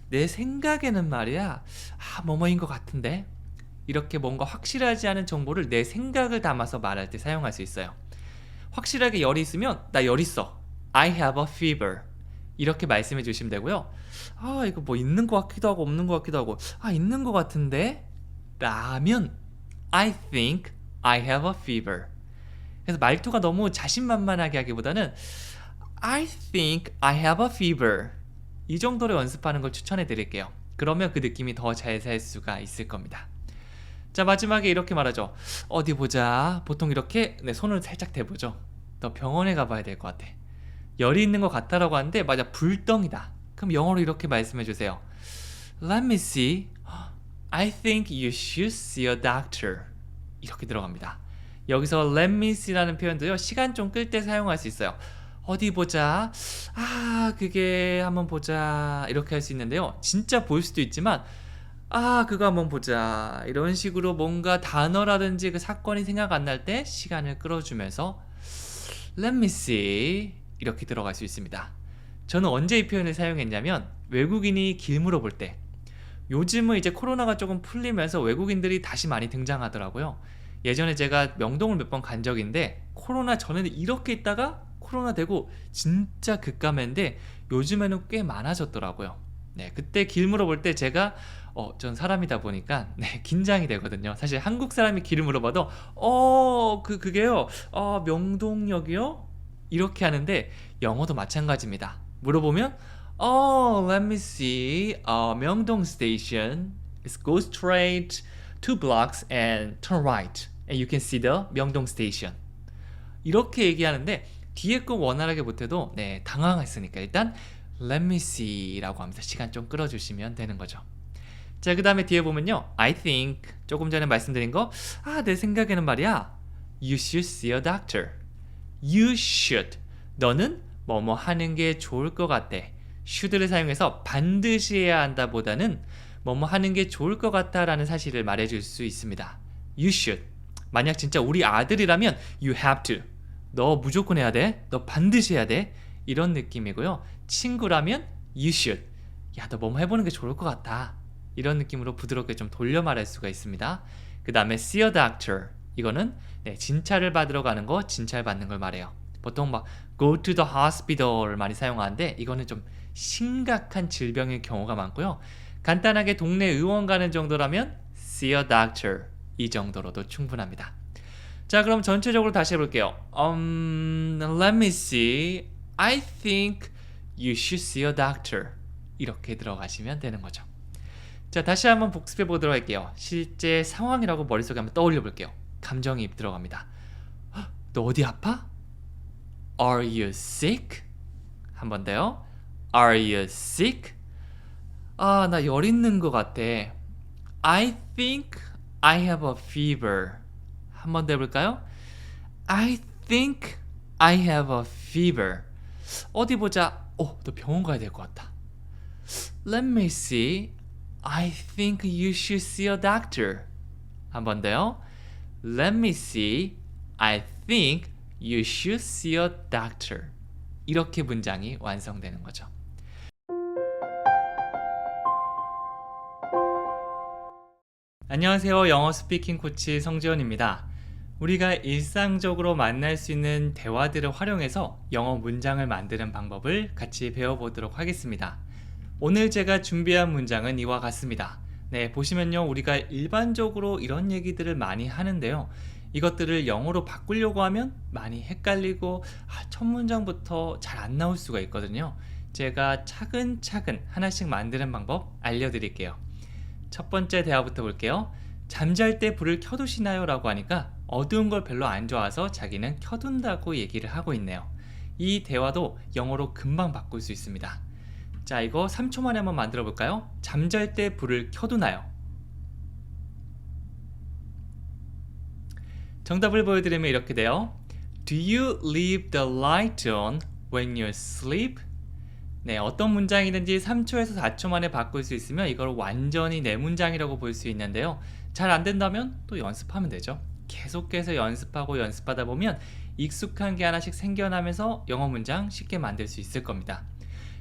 내 생각에는 말이야 뭐뭐인 것 같은데 이렇게 뭔가 확실하지 않은 정보를 내 생각을 담아서 말할 때 사용할 수 있어요. 확실하게 열이 있으면 나 열 있어. I have a fever. 이렇게 말씀해 주시면 되고요. 이거 뭐 있는 것 같기도 하고 없는 것 같기도 하고 있는 것 같은데 라면 I think I have a fever. 그래서 말투가 너무 자신만만하게 하기보다는 I think I have a fever. 이 정도로 연습하는 걸 추천해 드릴게요. 그러면 그 느낌이 더 잘 살 수가 있을 겁니다. 자, 마지막에 이렇게 말하죠. 어디 보자. 보통 이렇게 손을 살짝 대보죠. 너 병원에 가봐야 될 것 같아. 열이 있는 것 같다라고 하는데 맞아, 불덩이다. 그럼 영어로 이렇게 말씀해 주세요. Let me see. I think you should see a doctor. 이렇게 들어갑니다. 여기서 let me see라는 표현도요, 시간 좀 끌 때 사용할 수 있어요. 어디 보자. 그게 한번 보자. 이렇게 할 수 있는데요. 진짜 볼 수도 있지만 그거 한번 보자. 이런 식으로 뭔가 단어라든지 그 사건이 생각 안 날 때 시간을 끌어주면서 Let me see 이렇게 들어갈 수 있습니다. 저는 언제 이 표현을 사용했냐면 외국인이 길 물어볼 때, 요즘은 이제 코로나가 조금 풀리면서 외국인들이 다시 많이 등장하더라고요. 예전에 제가 명동을 몇 번 간 적인데 코로나 전에는 이렇게 있다가 코로나 되고 진짜 급감했는데 요즘에는 꽤 많아졌더라고요. 네, 그때 길 물어볼 때 제가 전 사람이다 보니까 긴장이 되거든요. 사실 한국 사람이 길을 물어봐도 그게요. 명동역이요? 이렇게 하는데 영어도 마찬가지입니다. 물어보면 let me see. 명동 station. It's go straight 2 blocks and turn right. And you can see the 명동 station. 이렇게 얘기하는데 뒤에 거 원활하게 못해도 당황했으니까 일단 let me see 라고 하면서 시간 좀 끌어주시면 되는 거죠. 자, 그 다음에 뒤에 보면요, I think 조금 전에 말씀드린 거, 내 생각에는 말이야, you should see a doctor. You should. 너는 뭐뭐 하는 게 좋을 것 같아. should를 사용해서 반드시 해야 한다 보다는 뭐뭐 하는 게 좋을 것 같아 라는 사실을 말해줄 수 있습니다. You should. 만약 진짜 우리 아들이라면 you have to. 너 무조건 해야 돼. 너 반드시 해야 돼. 이런 느낌이고요. 친구라면 you should. 야, 너 뭐뭐 해보는 게 좋을 것 같아. 이런 느낌으로 부드럽게 좀 돌려 말할 수가 있습니다. 그 다음에 see a doctor. 이거는 진찰을 받으러 가는 거, 진찰 받는 걸 말해요. 보통 막 go to the hospital을 많이 사용하는데 이거는 좀 심각한 질병일 경우가 많고요. 간단하게 동네 의원 가는 정도라면 see a doctor. 이 정도로도 충분합니다. 자, 그럼 전체적으로 다시 해볼게요. Let me see. I think you should see a doctor. 이렇게 들어가시면 되는 거죠. 자, 다시 한번 복습해 보도록 할게요. 실제 상황이라고 머릿속에 한번 떠올려 볼게요. 감정이입 들어갑니다. 너 어디 아파? Are you sick? 한 번 더요. Are you sick? 나 열 있는 것 같아. I think I have a fever. 한 번 더 해볼까요? I think I have a fever. 어디 보자. 너 병원 가야 될 것 같다. Let me see. I think you should see a doctor. 한 번 더요. Let me see. I think you should see a doctor. 이렇게 문장이 완성되는 거죠. 안녕하세요. 영어 스피킹 코치 성지현입니다. 우리가 일상적으로 만날 수 있는 대화들을 활용해서 영어 문장을 만드는 방법을 같이 배워보도록 하겠습니다. 오늘 제가 준비한 문장은 이와 같습니다. 보시면요, 우리가 일반적으로 이런 얘기들을 많이 하는데요, 이것들을 영어로 바꾸려고 하면 많이 헷갈리고 첫 문장부터 잘 안 나올 수가 있거든요. 제가 차근차근 하나씩 만드는 방법 알려드릴게요. 첫 번째 대화부터 볼게요. 잠잘 때 불을 켜두시나요? 라고 하니까 어두운 걸 별로 안 좋아서 자기는 켜둔다고 얘기를 하고 있네요. 이 대화도 영어로 금방 바꿀 수 있습니다. 자, 이거 3초 만에 한번 만들어 볼까요? 잠잘 때 불을 켜두나요? 정답을 보여드리면 이렇게 돼요. Do you leave the light on when you sleep? 어떤 문장이든지 3초에서 4초 만에 바꿀 수 있으면 이걸 완전히 내 문장이라고 볼 수 있는데요. 잘 안 된다면 또 연습하면 되죠. 계속해서 연습하고 연습하다 보면 익숙한 게 하나씩 생겨나면서 영어 문장 쉽게 만들 수 있을 겁니다.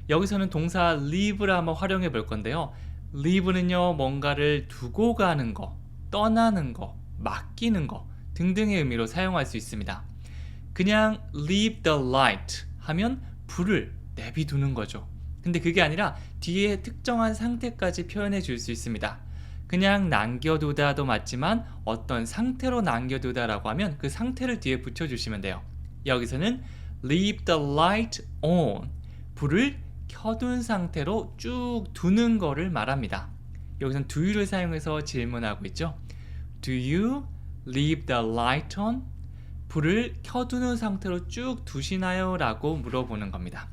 여기서는 동사 leave를 한번 활용해 볼 건데요. leave는요, 뭔가를 두고 가는 거, 떠나는 거, 맡기는 거 등등의 의미로 사용할 수 있습니다. 그냥 leave the light 하면 불을 내비두는 거죠. 근데 그게 아니라 뒤에 특정한 상태까지 표현해 줄 수 있습니다. 그냥 남겨두다도 맞지만 어떤 상태로 남겨두다라고 하면 그 상태를 뒤에 붙여주시면 돼요. 여기서는 leave the light on, 불을 켜둔 상태로 쭉 두는 거를 말합니다. 여기선 do you를 사용해서 질문하고 있죠. Do you leave the light on? 불을 켜두는 상태로 쭉 두시나요? 라고 물어보는 겁니다.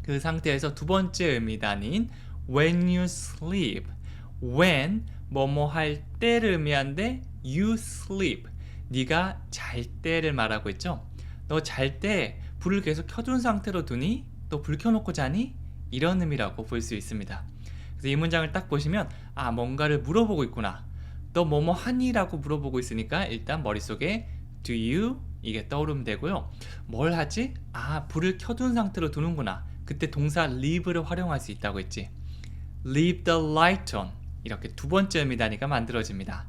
그 상태에서 두 번째 의미단인 when you sleep. when 뭐뭐 할 때를 의미하는데 you sleep. 네가 잘 때를 말하고 있죠. 너 잘 때 불을 계속 켜둔 상태로 두니? 또 불 켜놓고 자니? 이런 의미라고 볼 수 있습니다. 그래서 이 문장을 딱 보시면 아 뭔가를 물어보고 있구나. 너 뭐뭐 하니? 라고 물어보고 있으니까 일단 머릿속에 do you? 이게 떠오르면 되고요. 뭘 하지? 아 불을 켜둔 상태로 두는구나. 그때 동사 leave를 활용할 수 있다고 했지. leave the light on. 이렇게 두 번째 의미 단위가 만들어집니다.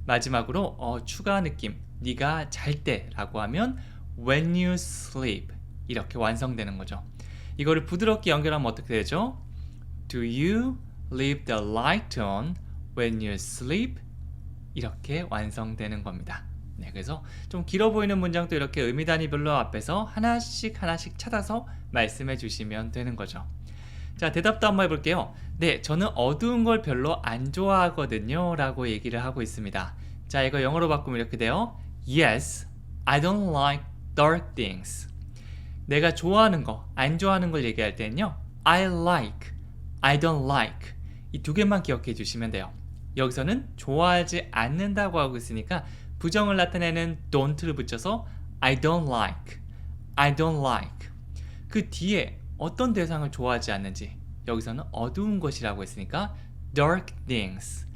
마지막으로 추가 느낌. 네가 잘 때 라고 하면 when you sleep. 이렇게 완성되는 거죠. 이거를 부드럽게 연결하면 어떻게 되죠? Do you leave the light on when you sleep? 이렇게 완성되는 겁니다. 네, 그래서 좀 길어 보이는 문장도 이렇게 의미 단위별로 앞에서 하나씩 찾아서 말씀해 주시면 되는 거죠. 자, 대답도 한번 해볼게요. 네, 저는 어두운 걸 별로 안 좋아하거든요 라고 얘기를 하고 있습니다. 자, 이거 영어로 바꾸면 이렇게 돼요. Yes, I don't like dark things. 내가 좋아하는 거, 안 좋아하는 걸 얘기할 때는요. I like, I don't like. 이 두 개만 기억해 주시면 돼요. 여기서는 좋아하지 않는다고 하고 있으니까 부정을 나타내는 don't를 붙여서 I don't like, I don't like. 그 뒤에 어떤 대상을 좋아하지 않는지 여기서는 어두운 것이라고 했으니까 dark things.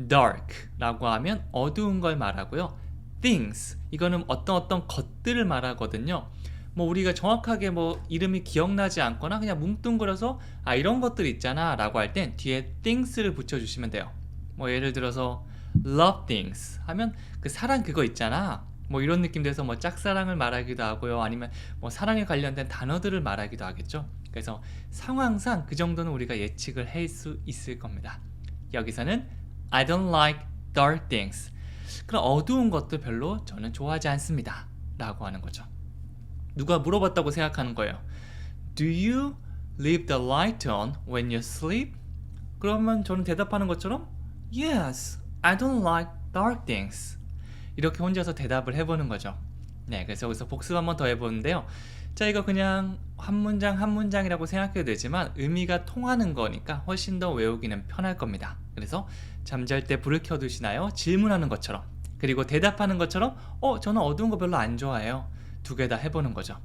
dark라고 하면 어두운 걸 말하고요. things 이거는 어떤 것들을 말하거든요. 뭐 우리가 정확하게 뭐 이름이 기억나지 않거나 그냥 뭉뚱그려서 아 이런 것들 있잖아 라고 할 땐 뒤에 things를 붙여주시면 돼요. 뭐 예를 들어서 love things 하면 그 사랑 그거 있잖아 뭐 이런 느낌 돼서 뭐 짝사랑을 말하기도 하고요. 아니면 뭐 사랑에 관련된 단어들을 말하기도 하겠죠. 그래서 상황상 그 정도는 우리가 예측을 할 수 있을 겁니다. 여기서는 I don't like dark things. 그럼 어두운 것도 별로 저는 좋아하지 않습니다 라고 하는 거죠. 누가 물어봤다고 생각하는 거예요. Do you leave the light on when you sleep? 그러면 저는 대답하는 것처럼 Yes, I don't like dark things. 이렇게 혼자서 대답을 해보는 거죠. 네, 그래서 여기서 복습 한번 더 해보는데요. 자, 이거 그냥 한 문장 한 문장이라고 생각해도 되지만 의미가 통하는 거니까 훨씬 더 외우기는 편할 겁니다. 그래서 잠잘 때 불을 켜두시나요? 질문하는 것처럼. 그리고 대답하는 것처럼 저는 어두운 거 별로 안 좋아해요. 두 개 다 해보는 거죠.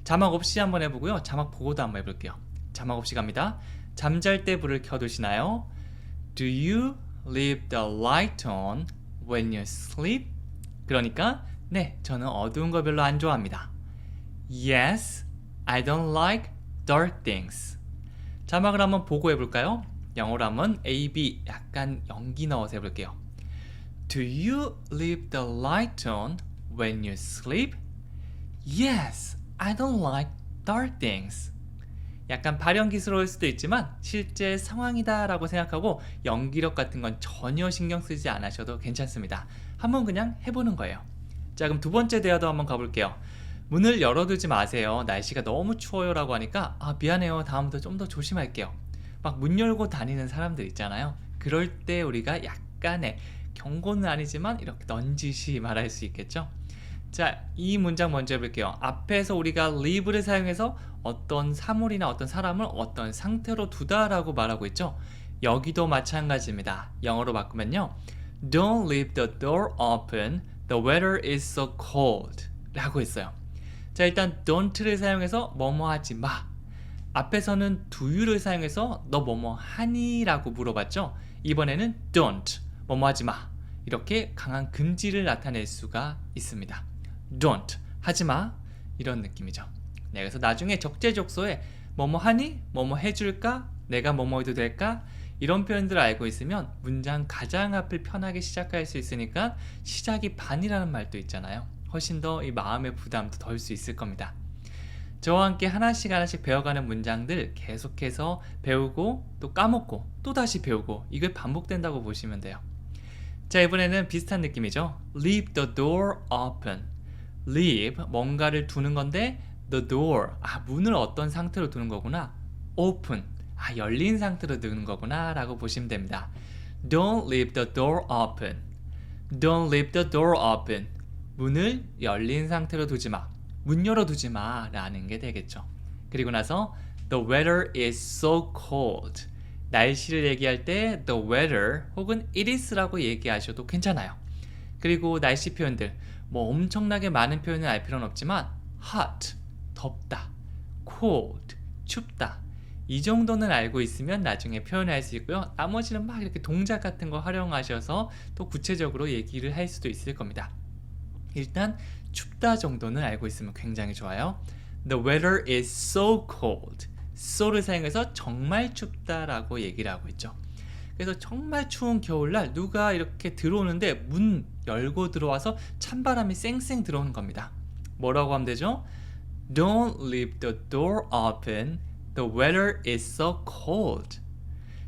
자막 없이 한번 해보고요. 자막 보고도 한번 해볼게요. 자막 없이 갑니다. 잠잘 때 불을 켜두시나요? Do you leave the light on when you sleep? 그러니까 네, 저는 어두운 거 별로 안 좋아합니다. Yes, I don't like dark things. 자막을 한번 보고 해볼까요? 영어로 한번 A, B 약간 연기 넣어서 해볼게요. Do you leave the light on when you sleep? Yes, I don't like dark things. 약간 발연기스러울 수도 있지만 실제 상황이다 라고 생각하고 연기력 같은 건 전혀 신경 쓰지 않으셔도 괜찮습니다. 한번 그냥 해보는 거예요. 자, 그럼 두 번째 대화도 한번 가볼게요. 문을 열어두지 마세요. 날씨가 너무 추워요 라고 하니까 미안해요. 다음부터 좀 더 조심할게요. 막 문 열고 다니는 사람들 있잖아요. 그럴 때 우리가 약간의 경고는 아니지만 이렇게 넌지시 말할 수 있겠죠. 자, 이 문장 먼저 해볼게요. 앞에서 우리가 leave를 사용해서 어떤 사물이나 어떤 사람을 어떤 상태로 두다 라고 말하고 있죠. 여기도 마찬가지입니다. 영어로 바꾸면요. Don't leave the door open. The weather is so cold. 라고 했어요. 자, 일단 don't를 사용해서 뭐뭐 하지 마. 앞에서는 do you를 사용해서 너 뭐뭐 하니? 라고 물어봤죠. 이번에는 don't. 뭐뭐 하지 마. 이렇게 강한 금지를 나타낼 수가 있습니다. Don't, 하지마 이런 느낌이죠. 네, 그래서 나중에 적재적소에 뭐뭐 하니? 뭐뭐 해줄까? 내가 뭐뭐 해도 될까? 이런 표현들을 알고 있으면 문장 가장 앞을 편하게 시작할 수 있으니까 시작이 반이라는 말도 있잖아요. 훨씬 더 이 마음의 부담도 덜 수 있을 겁니다. 저와 함께 하나씩 배워가는 문장들 계속해서 배우고 또 까먹고 또 다시 배우고 이걸 반복된다고 보시면 돼요. 자, 이번에는 비슷한 느낌이죠. Leave the door open. Leave, 뭔가를 두는 건데 the door, 문을 어떤 상태로 두는 거구나. open. 열린 상태로 두는 거구나 라고 보시면 됩니다. Don't leave the door open. Don't leave the door open. 문을 열린 상태로 두지 마. 문 열어두지 마 라는 게 되겠죠. 그리고 나서 The weather is so cold. 날씨를 얘기할 때 the weather 혹은 it is라고 얘기하셔도 괜찮아요. 그리고 날씨 표현들 뭐 엄청나게 많은 표현을 알 필요는 없지만 hot, 덥다, cold, 춥다. 이 정도는 알고 있으면 나중에 표현할 수 있고요. 나머지는 막 이렇게 동작 같은 거 활용하셔서 또 구체적으로 얘기를 할 수도 있을 겁니다. 일단 춥다 정도는 알고 있으면 굉장히 좋아요. The weather is so cold. so를 사용해서 정말 춥다라고 얘기를 하고 있죠. 그래서 정말 추운 겨울날 누가 이렇게 들어오는데 문 열고 들어와서 찬바람이 쌩쌩 들어오는 겁니다. 뭐라고 하면 되죠? Don't leave the door open. The weather is so cold.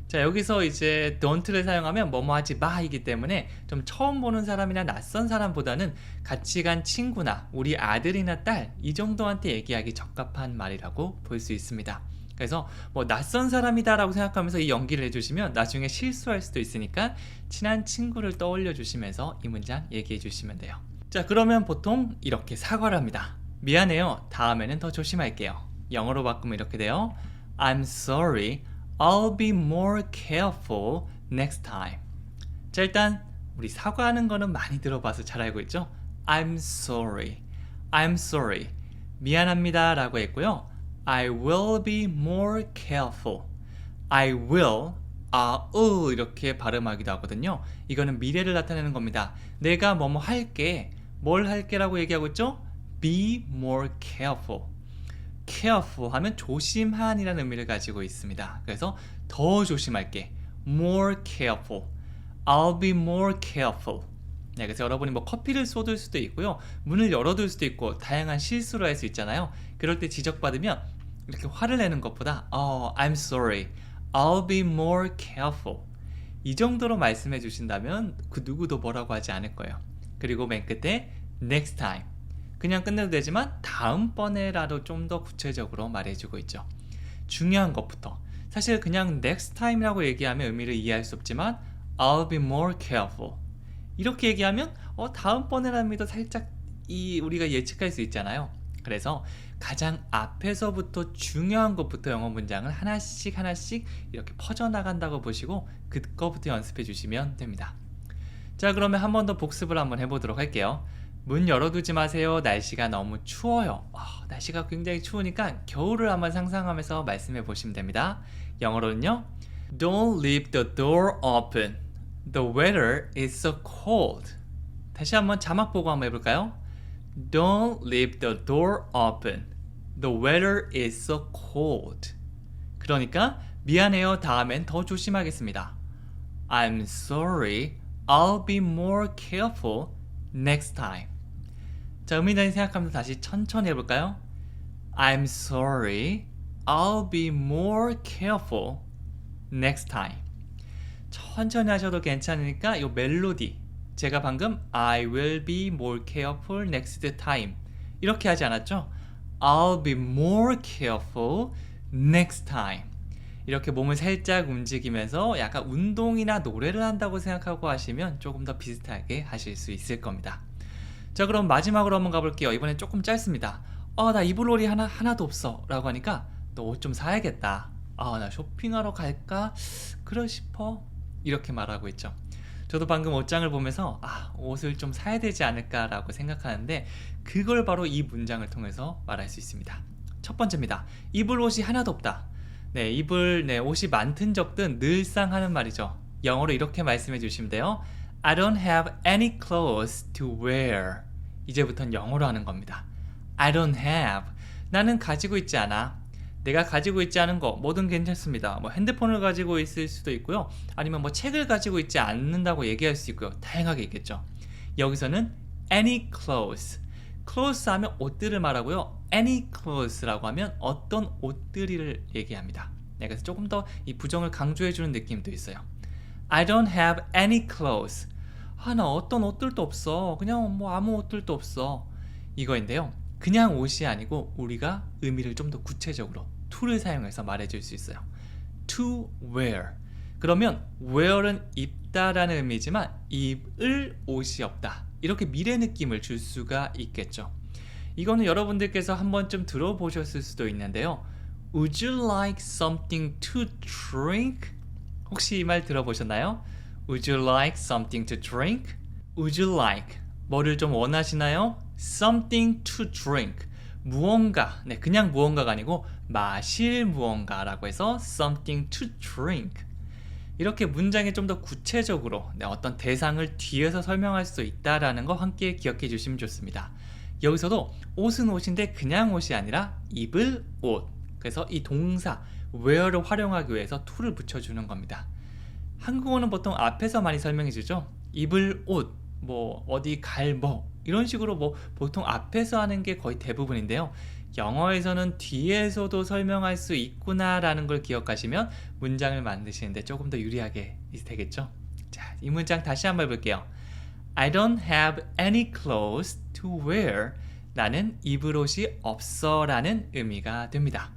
자, 여기서 이제 don't를 사용하면 뭐뭐 하지 마이기 때문에 좀 처음 보는 사람이나 낯선 사람보다는 같이 간 친구나 우리 아들이나 딸 이 정도한테 얘기하기 적합한 말이라고 볼 수 있습니다. 그래서 뭐 낯선 사람이다 라고 생각하면서 이 연기를 해주시면 나중에 실수할 수도 있으니까 친한 친구를 떠올려 주시면서 이 문장 얘기해 주시면 돼요. 자, 그러면 보통 이렇게 사과를 합니다. 미안해요. 다음에는 더 조심할게요. 영어로 바꾸면 이렇게 돼요. I'm sorry. I'll be more careful next time. 자, 일단 우리 사과하는 거는 많이 들어봐서 잘 알고 있죠? I'm sorry. I'm sorry. 미안합니다 라고 했고요. I will be more careful. I will, 이렇게 발음하기도 하거든요. 이거는 미래를 나타내는 겁니다. 내가 뭐뭐 할게, 뭘 할게라고 얘기하고 있죠? Be more careful. careful 하면 조심한이라는 의미를 가지고 있습니다. 그래서 더 조심할게. more careful. I'll be more careful. 네, 그래서 여러분이 뭐 커피를 쏟을 수도 있고요. 문을 열어둘 수도 있고 다양한 실수를 할 수 있잖아요. 그럴 때 지적받으면 이렇게 화를 내는 것보다 I'm sorry. I'll be more careful. 이 정도로 말씀해 주신다면 그 누구도 뭐라고 하지 않을 거예요. 그리고 맨 끝에 next time. 그냥 끝내도 되지만 다음번에라도 좀 더 구체적으로 말해주고 있죠. 중요한 것부터 사실 그냥 next time이라고 얘기하면 의미를 이해할 수 없지만 I'll be more careful 이렇게 얘기하면 다음번에라는 의미도 살짝 우리가 예측할 수 있잖아요. 그래서 가장 앞에서부터 중요한 것부터 영어 문장을 하나씩 이렇게 퍼져나간다고 보시고 그거부터 연습해 주시면 됩니다. 자, 그러면 한 번 더 복습을 한번 해보도록 할게요. 문 열어두지 마세요. 날씨가 너무 추워요. 날씨가 굉장히 추우니까 겨울을 한번 상상하면서 말씀해 보시면 됩니다. 영어로는요. Don't leave the door open. The weather is so cold. 다시 한번 자막 보고 한번 해볼까요? Don't leave the door open. The weather is so cold. 그러니까 미안해요. 다음엔 더 조심하겠습니다. I'm sorry. I'll be more careful next time. 자, 의미단위 생각하면서 다시 천천히 해볼까요? I'm sorry. I'll be more careful next time. 천천히 하셔도 괜찮으니까 이 멜로디 제가 방금 I will be more careful next time 이렇게 하지 않았죠? I'll be more careful next time. 이렇게 몸을 살짝 움직이면서 약간 운동이나 노래를 한다고 생각하고 하시면 조금 더 비슷하게 하실 수 있을 겁니다. 자, 그럼 마지막으로 한번 가볼게요. 이번엔 조금 짧습니다. 나 입을 옷이 하나도 없어 라고 하니까 너 옷 좀 사야겠다. 나 쇼핑하러 갈까? 그러 싶어. 이렇게 말하고 있죠. 저도 방금 옷장을 보면서 옷을 좀 사야 되지 않을까 라고 생각하는데 그걸 바로 이 문장을 통해서 말할 수 있습니다. 첫 번째입니다. 입을 옷이 하나도 없다. 네, 옷이 많든 적든 늘상 하는 말이죠. 영어로 이렇게 말씀해 주시면 돼요. I don't have any clothes to wear. 이제부터는 영어로 하는 겁니다. I don't have. 나는 가지고 있지 않아. 내가 가지고 있지 않은 거 뭐든 괜찮습니다. 뭐 핸드폰을 가지고 있을 수도 있고요. 아니면 뭐 책을 가지고 있지 않는다고 얘기할 수 있고요. 다양하게 있겠죠. 여기서는 any clothes. clothes 하면 옷들을 말하고요. any clothes라고 하면 어떤 옷들을 얘기합니다. 네, 그래서 조금 더 이 부정을 강조해주는 느낌도 있어요. I don't have any clothes. 나 어떤 옷들도 없어. 그냥 뭐 아무 옷들도 없어. 이거인데요. 그냥 옷이 아니고 우리가 의미를 좀 더 구체적으로 to를 사용해서 말해줄 수 있어요. to wear. 그러면 wear은 입다라는 의미지만 입을 옷이 없다. 이렇게 미래 느낌을 줄 수가 있겠죠. 이거는 여러분들께서 한 번쯤 들어보셨을 수도 있는데요. Would you like something to drink? 혹시 이 말 들어보셨나요? Would you like something to drink? Would you like 뭐를 좀 원하시나요? Something to drink 무언가, 네, 그냥 무언가가 아니고 마실 무언가라고 해서 something to drink. 이렇게 문장에 좀 더 구체적으로 어떤 대상을 뒤에서 설명할 수 있다라는 거 함께 기억해 주시면 좋습니다. 여기서도 옷은 옷인데 그냥 옷이 아니라 입을 옷. 그래서 이 동사 wear를 활용하기 위해서 to를 붙여주는 겁니다. 한국어는 보통 앞에서 많이 설명해 주죠. 입을 옷, 뭐 어디 갈 뭐 이런 식으로 뭐 보통 앞에서 하는 게 거의 대부분인데요. 영어에서는 뒤에서도 설명할 수 있구나라는 걸 기억하시면 문장을 만드시는데 조금 더 유리하게 되겠죠. 자, 이 문장 다시 한번 볼게요. I don't have any clothes to wear. 나는 입을 옷이 없어 라는 의미가 됩니다.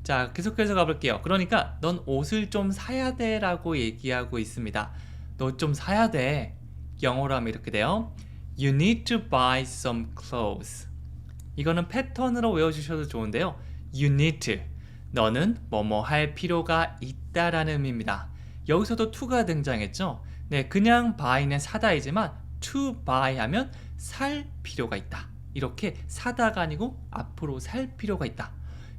자, 계속해서 가볼게요. 그러니까 넌 옷을 좀 사야 돼 라고 얘기하고 있습니다. 너 좀 사야 돼. 영어로 하면 이렇게 돼요. You need to buy some clothes. 이거는 패턴으로 외워주셔도 좋은데요. You need to. 너는 뭐뭐 할 필요가 있다라는 의미입니다. 여기서도 to가 등장했죠. 네, 그냥 buy는 사다이지만 to buy 하면 살 필요가 있다. 이렇게 사다가 아니고 앞으로 살 필요가 있다.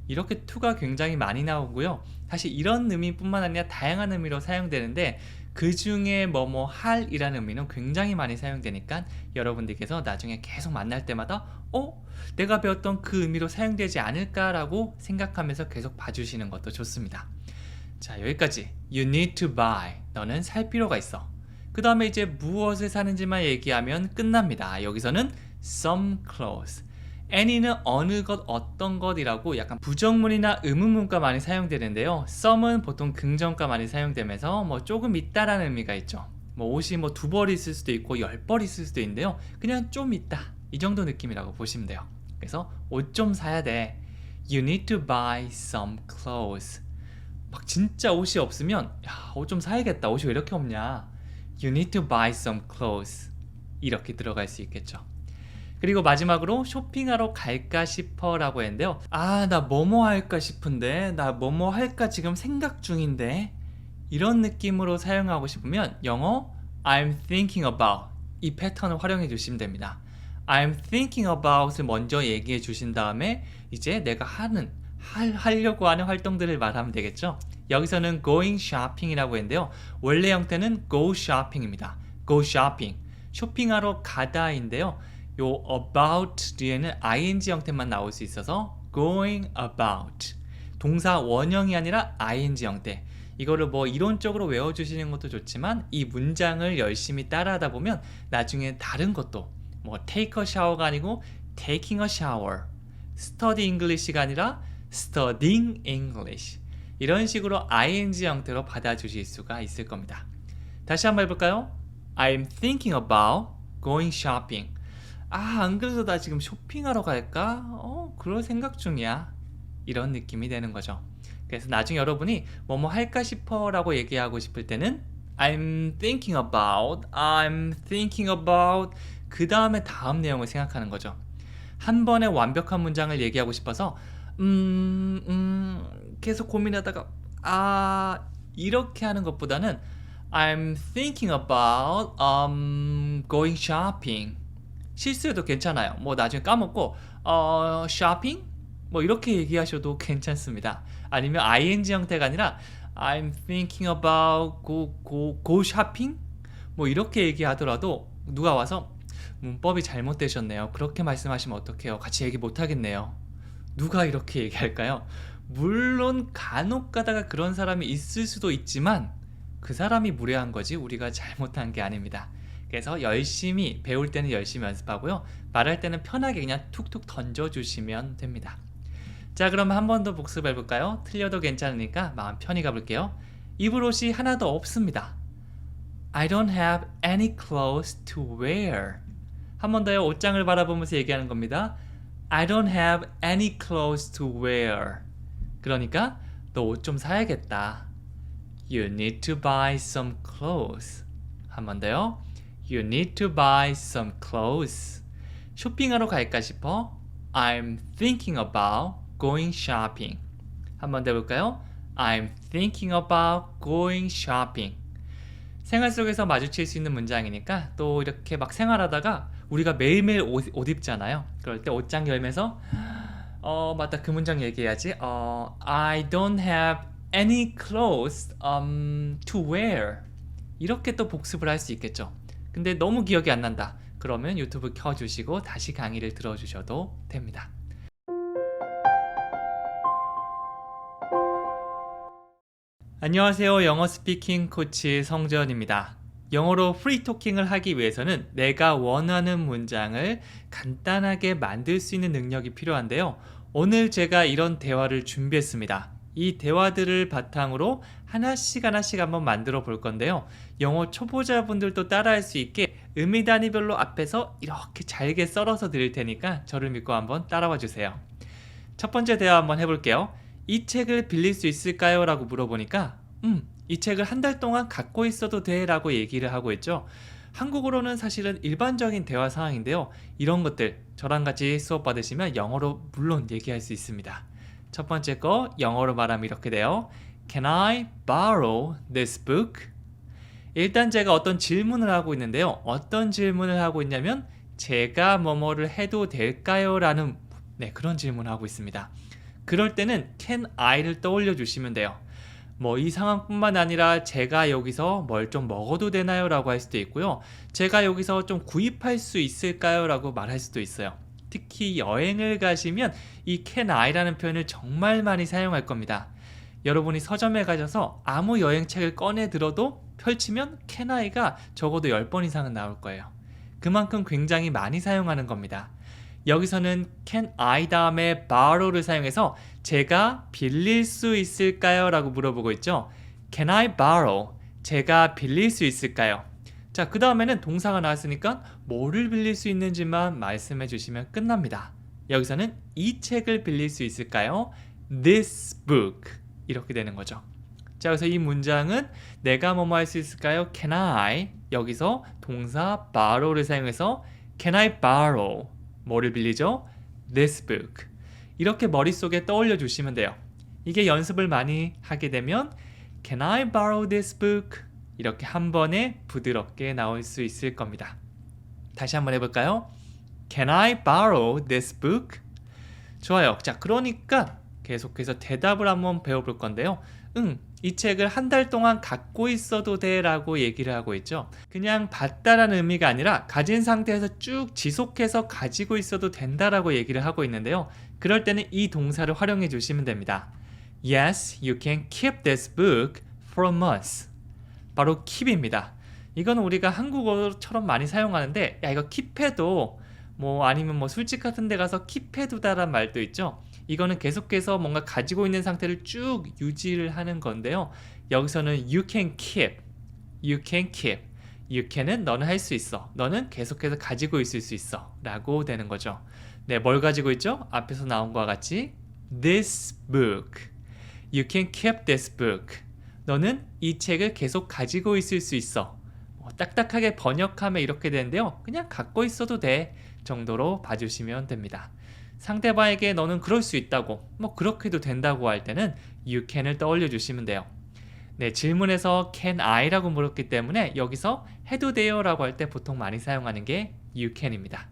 이렇게 to가 굉장히 많이 나오고요. 사실 이런 의미뿐만 아니라 다양한 의미로 사용되는데 그 중에 뭐뭐 할이라는 의미는 굉장히 많이 사용되니까 여러분들께서 나중에 계속 만날 때마다 내가 배웠던 그 의미로 사용되지 않을까라고 생각하면서 계속 봐주시는 것도 좋습니다. 자, 여기까지 You need to buy. 너는 살 필요가 있어. 그 다음에 이제 무엇을 사는지만 얘기하면 끝납니다. 여기서는 some clothes. any는 어느 것, 어떤 것이라고 약간 부정문이나 의문문과 많이 사용되는데요. some은 보통 긍정과 많이 사용되면서 뭐 조금 있다라는 의미가 있죠. 뭐 옷이 뭐 2벌 있을 수도 있고 10벌 있을 수도 있는데요. 그냥 좀 있다. 이 정도 느낌이라고 보시면 돼요. 그래서 옷 좀 사야 돼. You need to buy some clothes. 막 진짜 옷이 없으면 옷 좀 사야겠다. 옷이 왜 이렇게 없냐. You need to buy some clothes. 이렇게 들어갈 수 있겠죠. 그리고 마지막으로 쇼핑하러 갈까 싶어 라고 했는데요. 나 뭐뭐 할까 싶은데 나 뭐뭐 할까 지금 생각 중인데 이런 느낌으로 사용하고 싶으면 영어 I'm thinking about 이 패턴을 활용해 주시면 됩니다. I'm thinking about을 먼저 얘기해 주신 다음에 이제 내가 하려고 하는 활동들을 말하면 되겠죠. 여기서는 going shopping이라고 했는데요. 원래 형태는 go shopping입니다. go shopping 쇼핑하러 가다인데요. 요 about 뒤에는 ing 형태만 나올 수 있어서 going about 동사 원형이 아니라 ing 형태. 이거를 뭐 이론적으로 외워주시는 것도 좋지만 이 문장을 열심히 따라하다 보면 나중에 다른 것도 뭐 take a shower가 아니고 taking a shower, study English가 아니라 studying English 이런 식으로 ing 형태로 받아주실 수가 있을 겁니다. 다시 한번 해볼까요? I'm thinking about going shopping. 안 그래도 나 지금 쇼핑하러 갈까? 그럴 생각 중이야. 이런 느낌이 되는 거죠. 그래서 나중에 여러분이 뭐뭐 할까 싶어 라고 얘기하고 싶을 때는 I'm thinking about 그 다음에 다음 내용을 생각하는 거죠. 한 번에 완벽한 문장을 얘기하고 싶어서 계속 고민하다가 이렇게 하는 것보다는 I'm thinking about going shopping. 실수해도 괜찮아요. 뭐 나중에 까먹고 shopping? 뭐 이렇게 얘기하셔도 괜찮습니다. 아니면 ing 형태가 아니라 I'm thinking about go shopping? 뭐 이렇게 얘기하더라도 누가 와서 문법이 잘못되셨네요. 그렇게 말씀하시면 어떡해요? 같이 얘기 못하겠네요. 누가 이렇게 얘기할까요? 물론 간혹 가다가 그런 사람이 있을 수도 있지만 그 사람이 무례한 거지 우리가 잘못한 게 아닙니다. 그래서 열심히 배울 때는 열심히 연습하고요. 말할 때는 편하게 그냥 툭툭 던져주시면 됩니다. 자, 그럼 한 번 더 복습해 볼까요? 틀려도 괜찮으니까 마음 편히 가볼게요. 입을 옷이 하나도 없습니다. I don't have any clothes to wear. 한 번 더요. 옷장을 바라보면서 얘기하는 겁니다. I don't have any clothes to wear. 그러니까 너 옷 좀 사야겠다. You need to buy some clothes. 한 번 더요. You need to buy some clothes. 쇼핑하러 갈까 싶어? I'm thinking about going shopping. 한 번 더 해볼까요? I'm thinking about going shopping. 생활 속에서 마주칠 수 있는 문장이니까 또 이렇게 막 생활하다가 우리가 매일매일 옷 입잖아요. 그럴 때 옷장 열면서 맞다, 그 문장 얘기해야지. I don't have any clothes to wear. 이렇게 또 복습을 할 수 있겠죠. 근데 너무 기억이 안 난다. 그러면 유튜브 켜주시고 다시 강의를 들어주셔도 됩니다. 안녕하세요. 영어 스피킹 코치 성재원입니다. 영어로 프리토킹을 하기 위해서는 내가 원하는 문장을 간단하게 만들 수 있는 능력이 필요한데요. 오늘 제가 이런 대화를 준비했습니다. 이 대화들을 바탕으로 하나씩 한번 만들어 볼 건데요. 영어 초보자분들도 따라할 수 있게 의미 단위별로 앞에서 이렇게 잘게 썰어서 드릴 테니까 저를 믿고 한번 따라와 주세요. 첫 번째 대화 한번 해볼게요. 이 책을 빌릴 수 있을까요? 라고 물어보니까 이 책을 한 달 동안 갖고 있어도 돼 라고 얘기를 하고 있죠. 한국어로는 사실은 일반적인 대화 상황인데요. 이런 것들 저랑 같이 수업 받으시면 영어로 물론 얘기할 수 있습니다. 첫 번째 거 영어로 말하면 이렇게 돼요. Can I borrow this book? 일단 제가 어떤 질문을 하고 있는데요. 어떤 질문을 하고 있냐면 제가 뭐뭐를 해도 될까요? 라는 그런 질문을 하고 있습니다. 그럴 때는 can I를 떠올려 주시면 돼요. 뭐 이 상황뿐만 아니라 제가 여기서 뭘 좀 먹어도 되나요? 라고 할 수도 있고요. 제가 여기서 좀 구입할 수 있을까요? 라고 말할 수도 있어요. 특히 여행을 가시면 이 can I라는 표현을 정말 많이 사용할 겁니다. 여러분이 서점에 가셔서 아무 여행책을 꺼내 들어도 펼치면 can I가 적어도 10번 이상은 나올 거예요. 그만큼 굉장히 많이 사용하는 겁니다. 여기서는 can I 다음에 borrow를 사용해서 제가 빌릴 수 있을까요? 라고 물어보고 있죠. Can I borrow? 제가 빌릴 수 있을까요? 자, 그 다음에는 동사가 나왔으니까 뭐를 빌릴 수 있는지만 말씀해 주시면 끝납니다. 여기서는 이 책을 빌릴 수 있을까요? This book. 이렇게 되는 거죠. 자, 그래서 이 문장은 내가 뭐뭐 할 수 있을까요? Can I? 여기서 동사 borrow를 사용해서 Can I borrow? 뭐를 빌리죠? This book. 이렇게 머릿속에 떠올려 주시면 돼요. 이게 연습을 많이 하게 되면 Can I borrow this book? 이렇게 한 번에 부드럽게 나올 수 있을 겁니다. 다시 한번 해볼까요? Can I borrow this book? 좋아요. 자, 그러니까 계속해서 대답을 한번 배워볼 건데요. 이 책을 한 달 동안 갖고 있어도 돼 라고 얘기를 하고 있죠. 그냥 받다라는 의미가 아니라 가진 상태에서 쭉 지속해서 가지고 있어도 된다라고 얘기를 하고 있는데요. 그럴 때는 이 동사를 활용해 주시면 됩니다. Yes, you can keep this book for a month. 바로 keep입니다. 이건 우리가 한국어처럼 많이 사용하는데 야 이거 킵해도 뭐 아니면 뭐 술집 같은 데 가서 킵해두다란 말도 있죠. 이거는 계속해서 뭔가 가지고 있는 상태를 쭉 유지를 하는 건데요. 여기서는 you can keep, you can keep, you can은 너는 할 수 있어, 너는 계속해서 가지고 있을 수 있어 라고 되는 거죠. 네, 뭘 가지고 있죠? 앞에서 나온 것과 같이 this book, you can keep this book. 너는 이 책을 계속 가지고 있을 수 있어. 딱딱하게 번역하면 이렇게 되는데요. 그냥 갖고 있어도 돼 정도로 봐주시면 됩니다. 상대방에게 너는 그럴 수 있다고, 뭐 그렇게도 된다고 할 때는 you can을 떠올려 주시면 돼요. 네, 질문에서 can I라고 물었기 때문에 여기서 해도 돼요 라고 할 때 보통 많이 사용하는 게 you can입니다.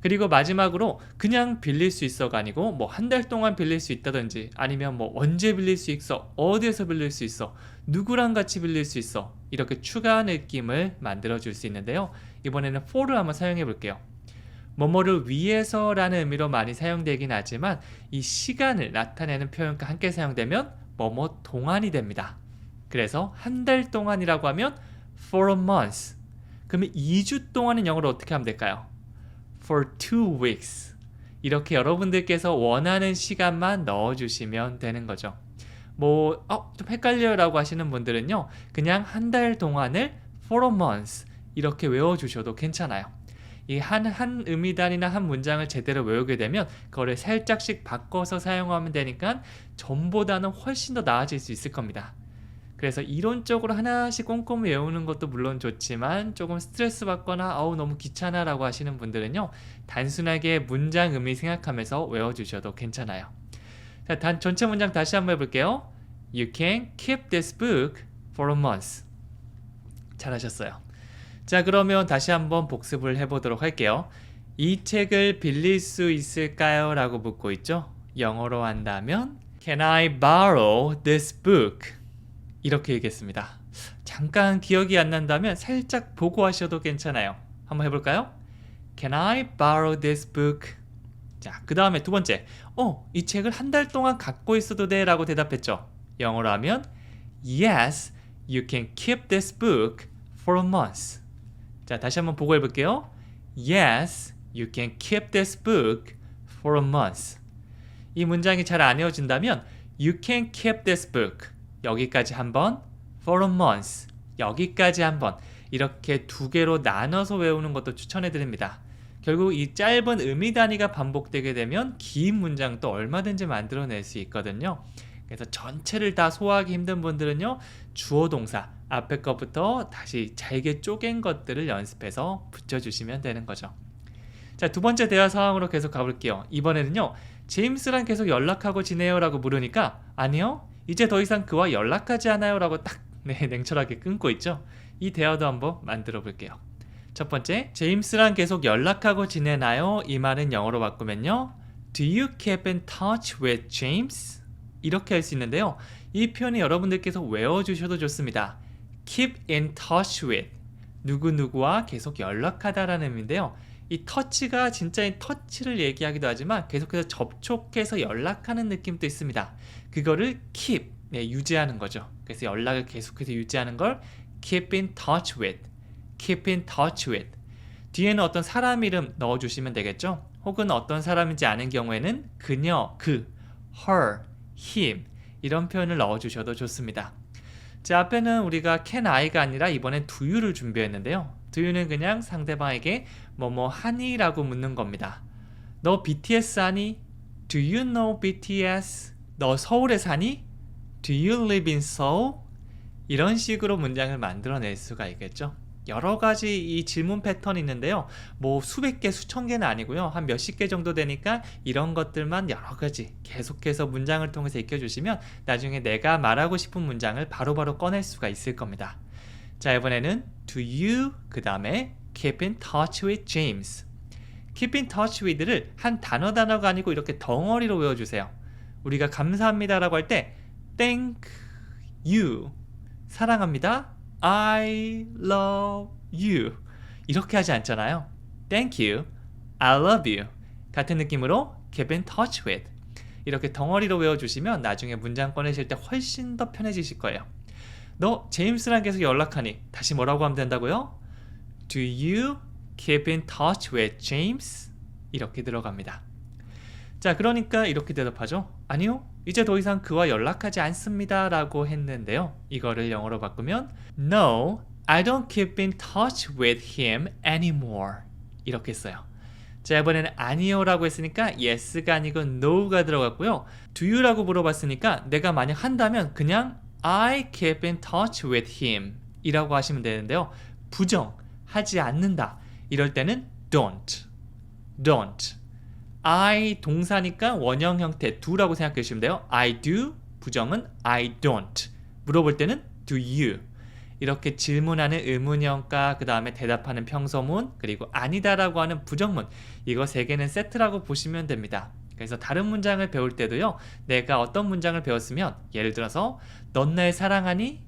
그리고 마지막으로 그냥 빌릴 수 있어가 아니고 뭐 한 달 동안 빌릴 수 있다든지 아니면 뭐 언제 빌릴 수 있어, 어디에서 빌릴 수 있어, 누구랑 같이 빌릴 수 있어, 이렇게 추가 느낌을 만들어 줄 수 있는데요. 이번에는 for를 한번 사용해 볼게요. 뭐뭐를 위해서 라는 의미로 많이 사용되긴 하지만 이 시간을 나타내는 표현과 함께 사용되면 뭐뭐 동안이 됩니다. 그래서 한 달 동안이라고 하면 for a month. 그러면 2주 동안은 영어로 어떻게 하면 될까요? for 2 weeks. 이렇게 여러분들께서 원하는 시간만 넣어주시면 되는 거죠. 뭐 좀 헷갈려요 라고 하시는 분들은요, 그냥 한 달 동안을 for a month 이렇게 외워주셔도 괜찮아요. 이 한 의미단이나 한 문장을 제대로 외우게 되면 그거를 살짝씩 바꿔서 사용하면 되니까 전보다는 훨씬 더 나아질 수 있을 겁니다. 그래서 이론적으로 하나씩 꼼꼼히 외우는 것도 물론 좋지만 조금 스트레스 받거나 아우 너무 귀찮아 라고 하시는 분들은요, 단순하게 문장 의미 생각하면서 외워주셔도 괜찮아요. 자, 전체 문장 다시 한번 해볼게요. You can keep this book for a month. 잘하셨어요. 자, 그러면 다시 한번 복습을 해보도록 할게요. 이 책을 빌릴 수 있을까요? 라고 묻고 있죠. 영어로 한다면 Can I borrow this book? 이렇게 얘기했습니다. 잠깐 기억이 안 난다면 살짝 보고 하셔도 괜찮아요. 한번 해볼까요? Can I borrow this book? 자, 그 다음에 두 번째. 이 책을 한 달 동안 갖고 있어도 돼? 라고 대답했죠. 영어로 하면 Yes, you can keep this book for a month. 자, 다시 한번 보고 해볼게요. Yes, you can keep this book for a month. 이 문장이 잘 안 외워진다면 You can keep this book. 여기까지 한번, for a month. 여기까지 한번. 이렇게 두 개로 나눠서 외우는 것도 추천해 드립니다. 결국 이 짧은 의미 단위가 반복되게 되면 긴 문장도 얼마든지 만들어낼 수 있거든요. 그래서 전체를 다 소화하기 힘든 분들은요, 주어 동사 앞에 것부터 다시 잘게 쪼갠 것들을 연습해서 붙여주시면 되는 거죠. 자, 두 번째 대화 상황으로 계속 가볼게요. 이번에는요, 제임스랑 계속 연락하고 지내요? 라고 물으니까 아니요, 이제 더 이상 그와 연락하지 않아요? 라고 딱 냉철하게 끊고 있죠. 이 대화도 한번 만들어 볼게요. 첫 번째, 제임스랑 계속 연락하고 지내나요? 이 말은 영어로 바꾸면요, Do you keep in touch with James? 이렇게 할 수 있는데요, 이 표현이 여러분들께서 외워주셔도 좋습니다. Keep in touch with, 누구누구와 계속 연락하다라는 의미인데요, 이 터치가 진짜인 터치를 얘기하기도 하지만 계속해서 접촉해서 연락하는 느낌도 있습니다. 그거를 keep, 유지하는 거죠. 그래서 연락을 계속해서 유지하는 걸 keep in touch with, keep in touch with. 뒤에는 어떤 사람 이름 넣어주시면 되겠죠. 혹은 어떤 사람인지 아는 경우에는 그녀, 그, her, him 이런 표현을 넣어주셔도 좋습니다. 자, 앞에는 우리가 can I가 아니라 이번엔 do you를 준비했는데요. do you는 그냥 상대방에게 뭐뭐 하니? 라고 묻는 겁니다. 너 BTS 아니? Do you know BTS? 너 서울에 사니? Do you live in Seoul? 이런 식으로 문장을 만들어낼 수가 있겠죠. 여러 가지 이 질문 패턴이 있는데요, 뭐 수백 개, 수천 개는 아니고요, 한 몇십 개 정도 되니까 이런 것들만 여러 가지 계속해서 문장을 통해서 익혀주시면 나중에 내가 말하고 싶은 문장을 바로바로 꺼낼 수가 있을 겁니다. 자, 이번에는 do you, 그 다음에 keep in touch with James. keep in touch with를 한 단어가 아니고 이렇게 덩어리로 외워주세요. 우리가 감사합니다 라고 할 때 thank you, 사랑합니다, I love you 이렇게 하지 않잖아요. Thank you, I love you 같은 느낌으로 keep in touch with 이렇게 덩어리로 외워주시면 나중에 문장 꺼내실 때 훨씬 더 편해지실 거예요. 너 제임스랑 계속 연락하니? 다시 뭐라고 하면 된다고요? Do you keep in touch with James? 이렇게 들어갑니다. 자, 그러니까 이렇게 대답하죠. 아니요, 이제 더 이상 그와 연락하지 않습니다 라고 했는데요, 이거를 영어로 바꾸면 No, I don't keep in touch with him anymore 이렇게 써요. 자, 이번에는 아니요 라고 했으니까 yes가 아니고 no가 들어갔고요, do you 라고 물어봤으니까 내가 만약 한다면 그냥 I keep in touch with him 이라고 하시면 되는데요, 부정, 하지 않는다 이럴 때는 don't I 동사니까 원형 형태 do라고 생각해 주시면 돼요. I do, 부정은 I don't. 물어볼 때는 do you. 이렇게 질문하는 의문형과 그 다음에 대답하는 평서문, 그리고 아니다라고 하는 부정문, 이거 세 개는 세트라고 보시면 됩니다. 그래서 다른 문장을 배울 때도요, 내가 어떤 문장을 배웠으면 예를 들어서 넌 날 사랑하니?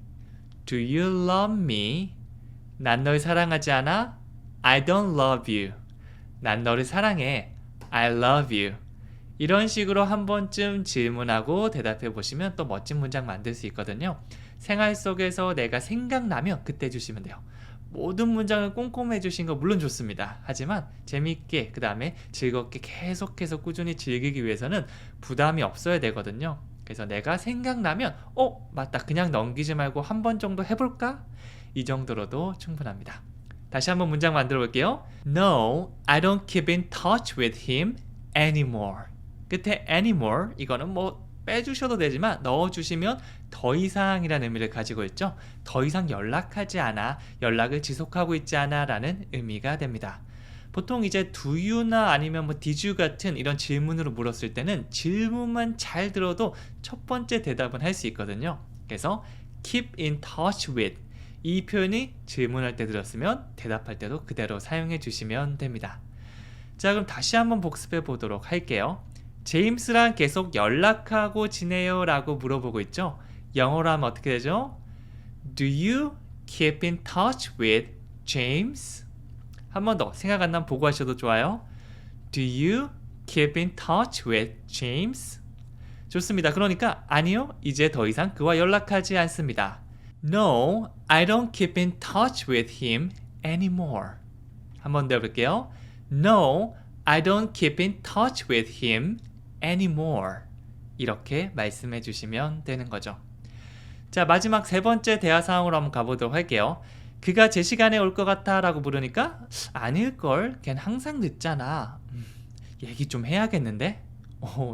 Do you love me? 난 널 사랑하지 않아? I don't love you. 난 너를 사랑해. I love you. 이런 식으로 한 번쯤 질문하고 대답해 보시면 또 멋진 문장 만들 수 있거든요. 생활 속에서 내가 생각나면 그때 해주시면 돼요. 모든 문장을 꼼꼼히 해주신 거 물론 좋습니다. 하지만 재미있게 그 다음에 즐겁게 계속해서 꾸준히 즐기기 위해서는 부담이 없어야 되거든요. 그래서 내가 생각나면 맞다, 그냥 넘기지 말고 한 번 정도 해볼까? 이 정도로도 충분합니다. 다시 한번 문장 만들어 볼게요. No, I don't keep in touch with him anymore. 끝에 anymore 이거는 뭐 빼주셔도 되지만 넣어주시면 더 이상이라는 의미를 가지고 있죠. 더 이상 연락하지 않아, 연락을 지속하고 있지 않아 라는 의미가 됩니다. 보통 이제 do you나 아니면 뭐 did you 같은 이런 질문으로 물었을 때는 질문만 잘 들어도 첫 번째 대답은 할 수 있거든요. 그래서 keep in touch with 이 표현이 질문할 때 들었으면 대답할 때도 그대로 사용해 주시면 됩니다. 자, 그럼 다시 한번 복습해 보도록 할게요. 제임스랑 계속 연락하고 지내요 라고 물어보고 있죠. 영어로 하면 어떻게 되죠? Do you keep in touch with James? 한 번 더 생각 안 나면 보고 하셔도 좋아요. Do you keep in touch with James? 좋습니다. 그러니까 아니요, 이제 더 이상 그와 연락하지 않습니다. No, I don't keep in touch with him anymore. 한 번 더 해볼게요. No, I don't keep in touch with him anymore. 이렇게 말씀해 주시면 되는 거죠. 자, 마지막 세 번째 대화 상황으로 한번 가보도록 할게요. 그가 제 시간에 올 것 같아 라고 물으니까 아닐걸, 걘 항상 늦잖아. 얘기 좀 해야겠는데?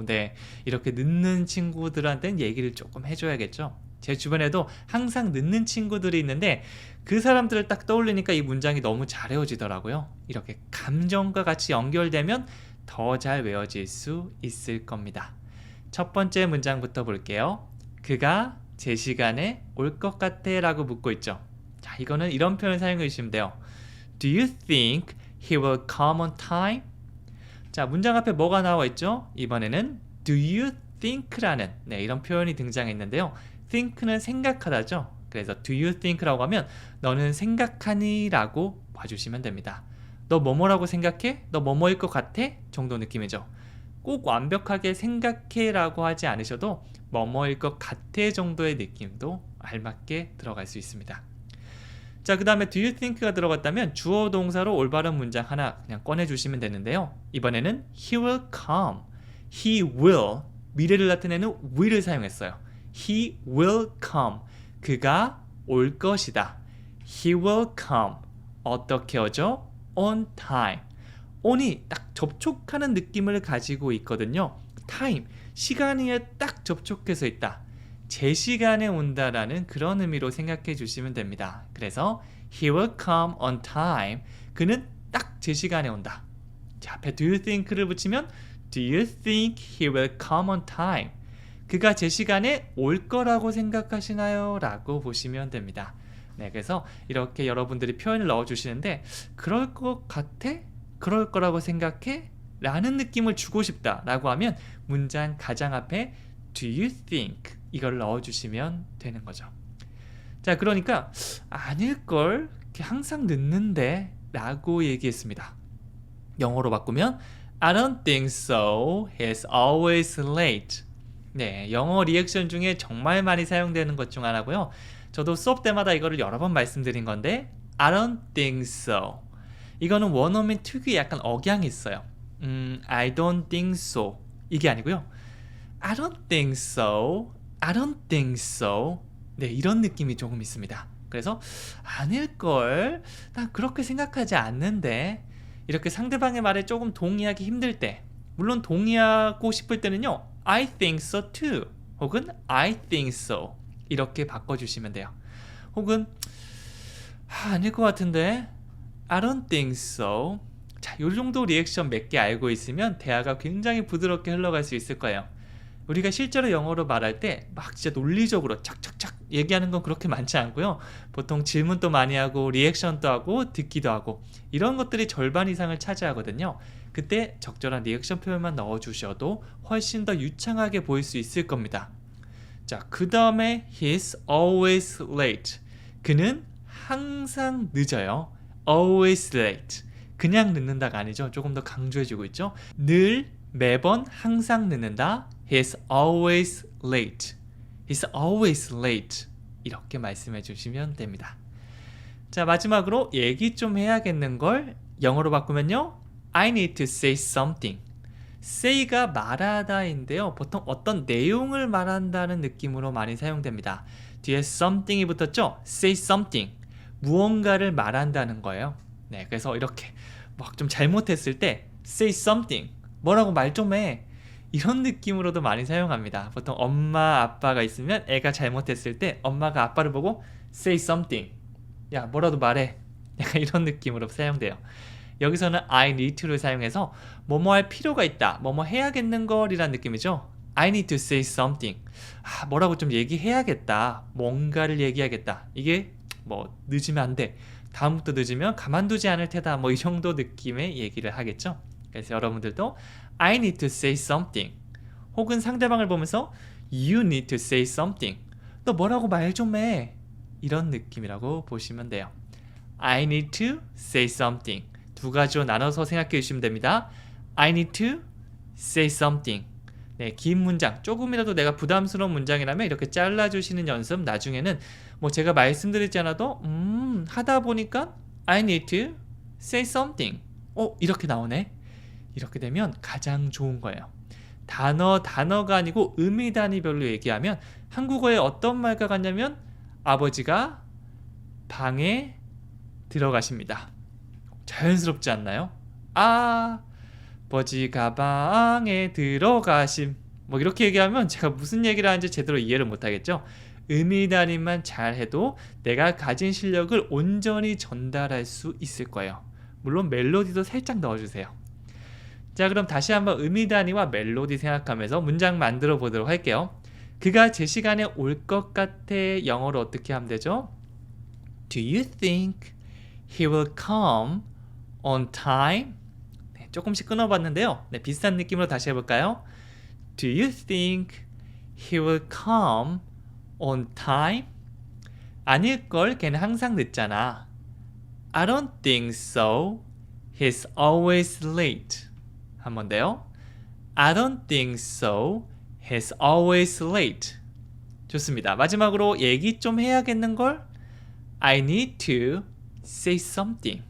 네. 이렇게 늦는 친구들한테는 얘기를 조금 해줘야겠죠. 제 주변에도 항상 늦는 친구들이 있는데 그 사람들을 딱 떠올리니까 이 문장이 너무 잘 외워지더라고요. 이렇게 감정과 같이 연결되면 더 잘 외워질 수 있을 겁니다. 첫 번째 문장부터 볼게요. 그가 제 시간에 올 것 같아 라고 묻고 있죠. 자, 이거는 이런 표현 사용해 주시면 돼요. Do you think he will come on time? 자, 문장 앞에 뭐가 나와 있죠? 이번에는 do you think라는 이런 표현이 등장했는데요. think는 생각하다죠. 그래서 do you think라고 하면 너는 생각하니? 라고 봐주시면 됩니다. 너 뭐뭐라고 생각해? 너 뭐뭐일 것 같아? 정도 느낌이죠. 꼭 완벽하게 생각해 라고 하지 않으셔도 뭐뭐일 것 같아 정도의 느낌도 알맞게 들어갈 수 있습니다. 자, 그 다음에 do you think가 들어갔다면 주어 동사로 올바른 문장 하나 그냥 꺼내주시면 되는데요. 이번에는 he will come, he will, 미래를 나타내는 will을 사용했어요. he will come, 그가 올 것이다. he will come, 어떻게 오죠? on time. on이 딱 접촉하는 느낌을 가지고 있거든요. time, 시간에 딱 접촉해서 있다. 제 시간에 온다라는 그런 의미로 생각해 주시면 됩니다. 그래서 he will come on time. 그는 딱 제 시간에 온다. 자, 앞에 do you think를 붙이면 do you think he will come on time? 그가 제 시간에 올 거라고 생각하시나요? 라고 보시면 됩니다. 네, 그래서 이렇게 여러분들이 표현을 넣어주시는데 그럴 것 같아? 그럴 거라고 생각해? 라는 느낌을 주고 싶다 라고 하면 문장 가장 앞에 do you think 이걸 넣어주시면 되는 거죠. 자, 그러니까 아닐걸, 항상 늦는데 라고 얘기했습니다. 영어로 바꾸면 I don't think so, he's always late. 네, 영어 리액션 중에 정말 많이 사용되는 것 중 하나고요. 저도 수업 때마다 이거를 여러 번 말씀드린 건데 I don't think so, 이거는 원어민 특유의 약간 억양이 있어요. I don't think so 이게 아니고요. I don't think so, I don't think so. 네, 이런 느낌이 조금 있습니다. 그래서 아닐걸, 난 그렇게 생각하지 않는데, 이렇게 상대방의 말에 조금 동의하기 힘들 때, 물론 동의하고 싶을 때는요, I think so too 혹은 I think so 이렇게 바꿔주시면 돼요. 혹은 아닐 것 같은데 I don't think so. 자, 요 정도 리액션 몇 개 알고 있으면 대화가 굉장히 부드럽게 흘러갈 수 있을 거예요. 우리가 실제로 영어로 말할 때 막 진짜 논리적으로 착착착 얘기하는 건 그렇게 많지 않고요. 보통 질문도 많이 하고 리액션도 하고 듣기도 하고 이런 것들이 절반 이상을 차지하거든요. 그때 적절한 리액션 표현만 넣어주셔도 훨씬 더 유창하게 보일 수 있을 겁니다. 자, 그 다음에 he's always late. 그는 항상 늦어요. always late. 그냥 늦는다가 아니죠. 조금 더 강조해주고 있죠. 늘, 매번, 항상 늦는다. He's always late. He's always late. 이렇게 말씀해 주시면 됩니다. 자, 마지막으로 얘기 좀 해야겠는걸 영어로 바꾸면요. I need to say something. say가 말하다인데요. 보통 어떤 내용을 말한다는 느낌으로 많이 사용됩니다. 뒤에 something이 붙었죠? say something. 무언가를 말한다는 거예요. 네, 그래서 이렇게 막 좀 잘못했을 때 say something, 뭐라고 말 좀 해. 이런 느낌으로도 많이 사용합니다. 보통 엄마, 아빠가 있으면 애가 잘못했을 때 엄마가 아빠를 보고 say something, 야, 뭐라도 말해. 약간 이런 느낌으로 사용돼요. 여기서는 I need to를 사용해서 뭐뭐 할 필요가 있다, 뭐뭐 해야겠는 걸이란 느낌이죠. I need to say something. 뭐라고 좀 얘기해야겠다. 뭔가를 얘기하겠다. 이게 뭐 늦으면 안 돼. 다음부터 늦으면 가만두지 않을 테다. 뭐 이 정도 느낌의 얘기를 하겠죠. 그래서 여러분들도 I need to say something. 혹은 상대방을 보면서 You need to say something. 너 뭐라고 말 좀 해. 이런 느낌이라고 보시면 돼요. I need to say something. 두 가지로 나눠서 생각해 주시면 됩니다. I need to say something. 네, 긴 문장, 조금이라도 내가 부담스러운 문장이라면 이렇게 잘라주시는 연습, 나중에는 뭐 제가 말씀드리지 않아도 하다 보니까 I need to say something. 이렇게 나오네. 이렇게 되면 가장 좋은 거예요. 단어가 아니고 의미 단위별로 얘기하면 한국어에 어떤 말과 같냐면 아버지가 방에 들어가십니다. 자연스럽지 않나요? 아버지가 방에 들어가심. 뭐 이렇게 얘기하면 제가 무슨 얘기를 하는지 제대로 이해를 못하겠죠? 의미 단위만 잘 해도 내가 가진 실력을 온전히 전달할 수 있을 거예요. 물론 멜로디도 살짝 넣어주세요. 자, 그럼 다시 한번 의미 단위와 멜로디 생각하면서 문장 만들어 보도록 할게요. 그가 제 시간에 올 것 같아. 영어로 어떻게 하면 되죠? Do you think he will come on time? 네, 조금씩 끊어봤는데요. 네, 비슷한 느낌으로 다시 해볼까요? Do you think he will come on time? 아닐걸, 걔는 항상 늦잖아. I don't think so. He's always late. 한 번 더요. I don't think so. He's always late. 좋습니다. 마지막으로 얘기 좀 해야겠는걸? I need to say something.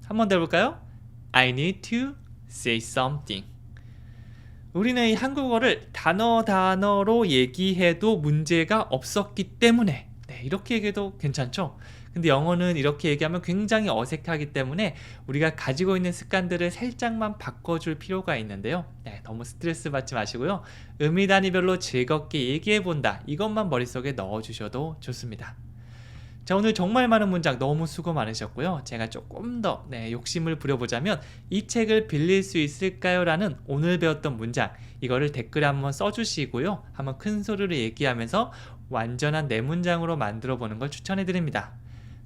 한 번 더 해볼까요? I need to say something. 우리는 이 한국어를 단어로 얘기해도 문제가 없었기 때문에 이렇게 얘기해도 괜찮죠? 근데 영어는 이렇게 얘기하면 굉장히 어색하기 때문에 우리가 가지고 있는 습관들을 살짝만 바꿔줄 필요가 있는데요. 너무 스트레스 받지 마시고요. 의미 단위별로 즐겁게 얘기해본다. 이것만 머릿속에 넣어주셔도 좋습니다. 자, 오늘 정말 많은 문장 너무 수고 많으셨고요. 제가 조금 더 욕심을 부려보자면 이 책을 빌릴 수 있을까요? 라는 오늘 배웠던 문장, 이거를 댓글에 한번 써주시고요. 한번 큰 소리로 얘기하면서 완전한 내 문장으로 만들어 보는 걸 추천해 드립니다.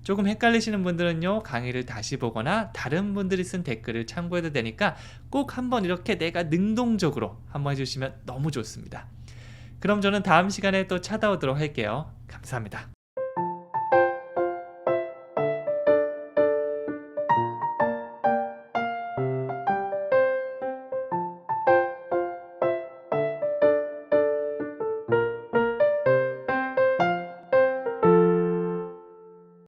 조금 헷갈리시는 분들은요, 강의를 다시 보거나 다른 분들이 쓴 댓글을 참고해도 되니까 꼭 한번 이렇게 내가 능동적으로 한번 해주시면 너무 좋습니다. 그럼 저는 다음 시간에 또 찾아오도록 할게요. 감사합니다.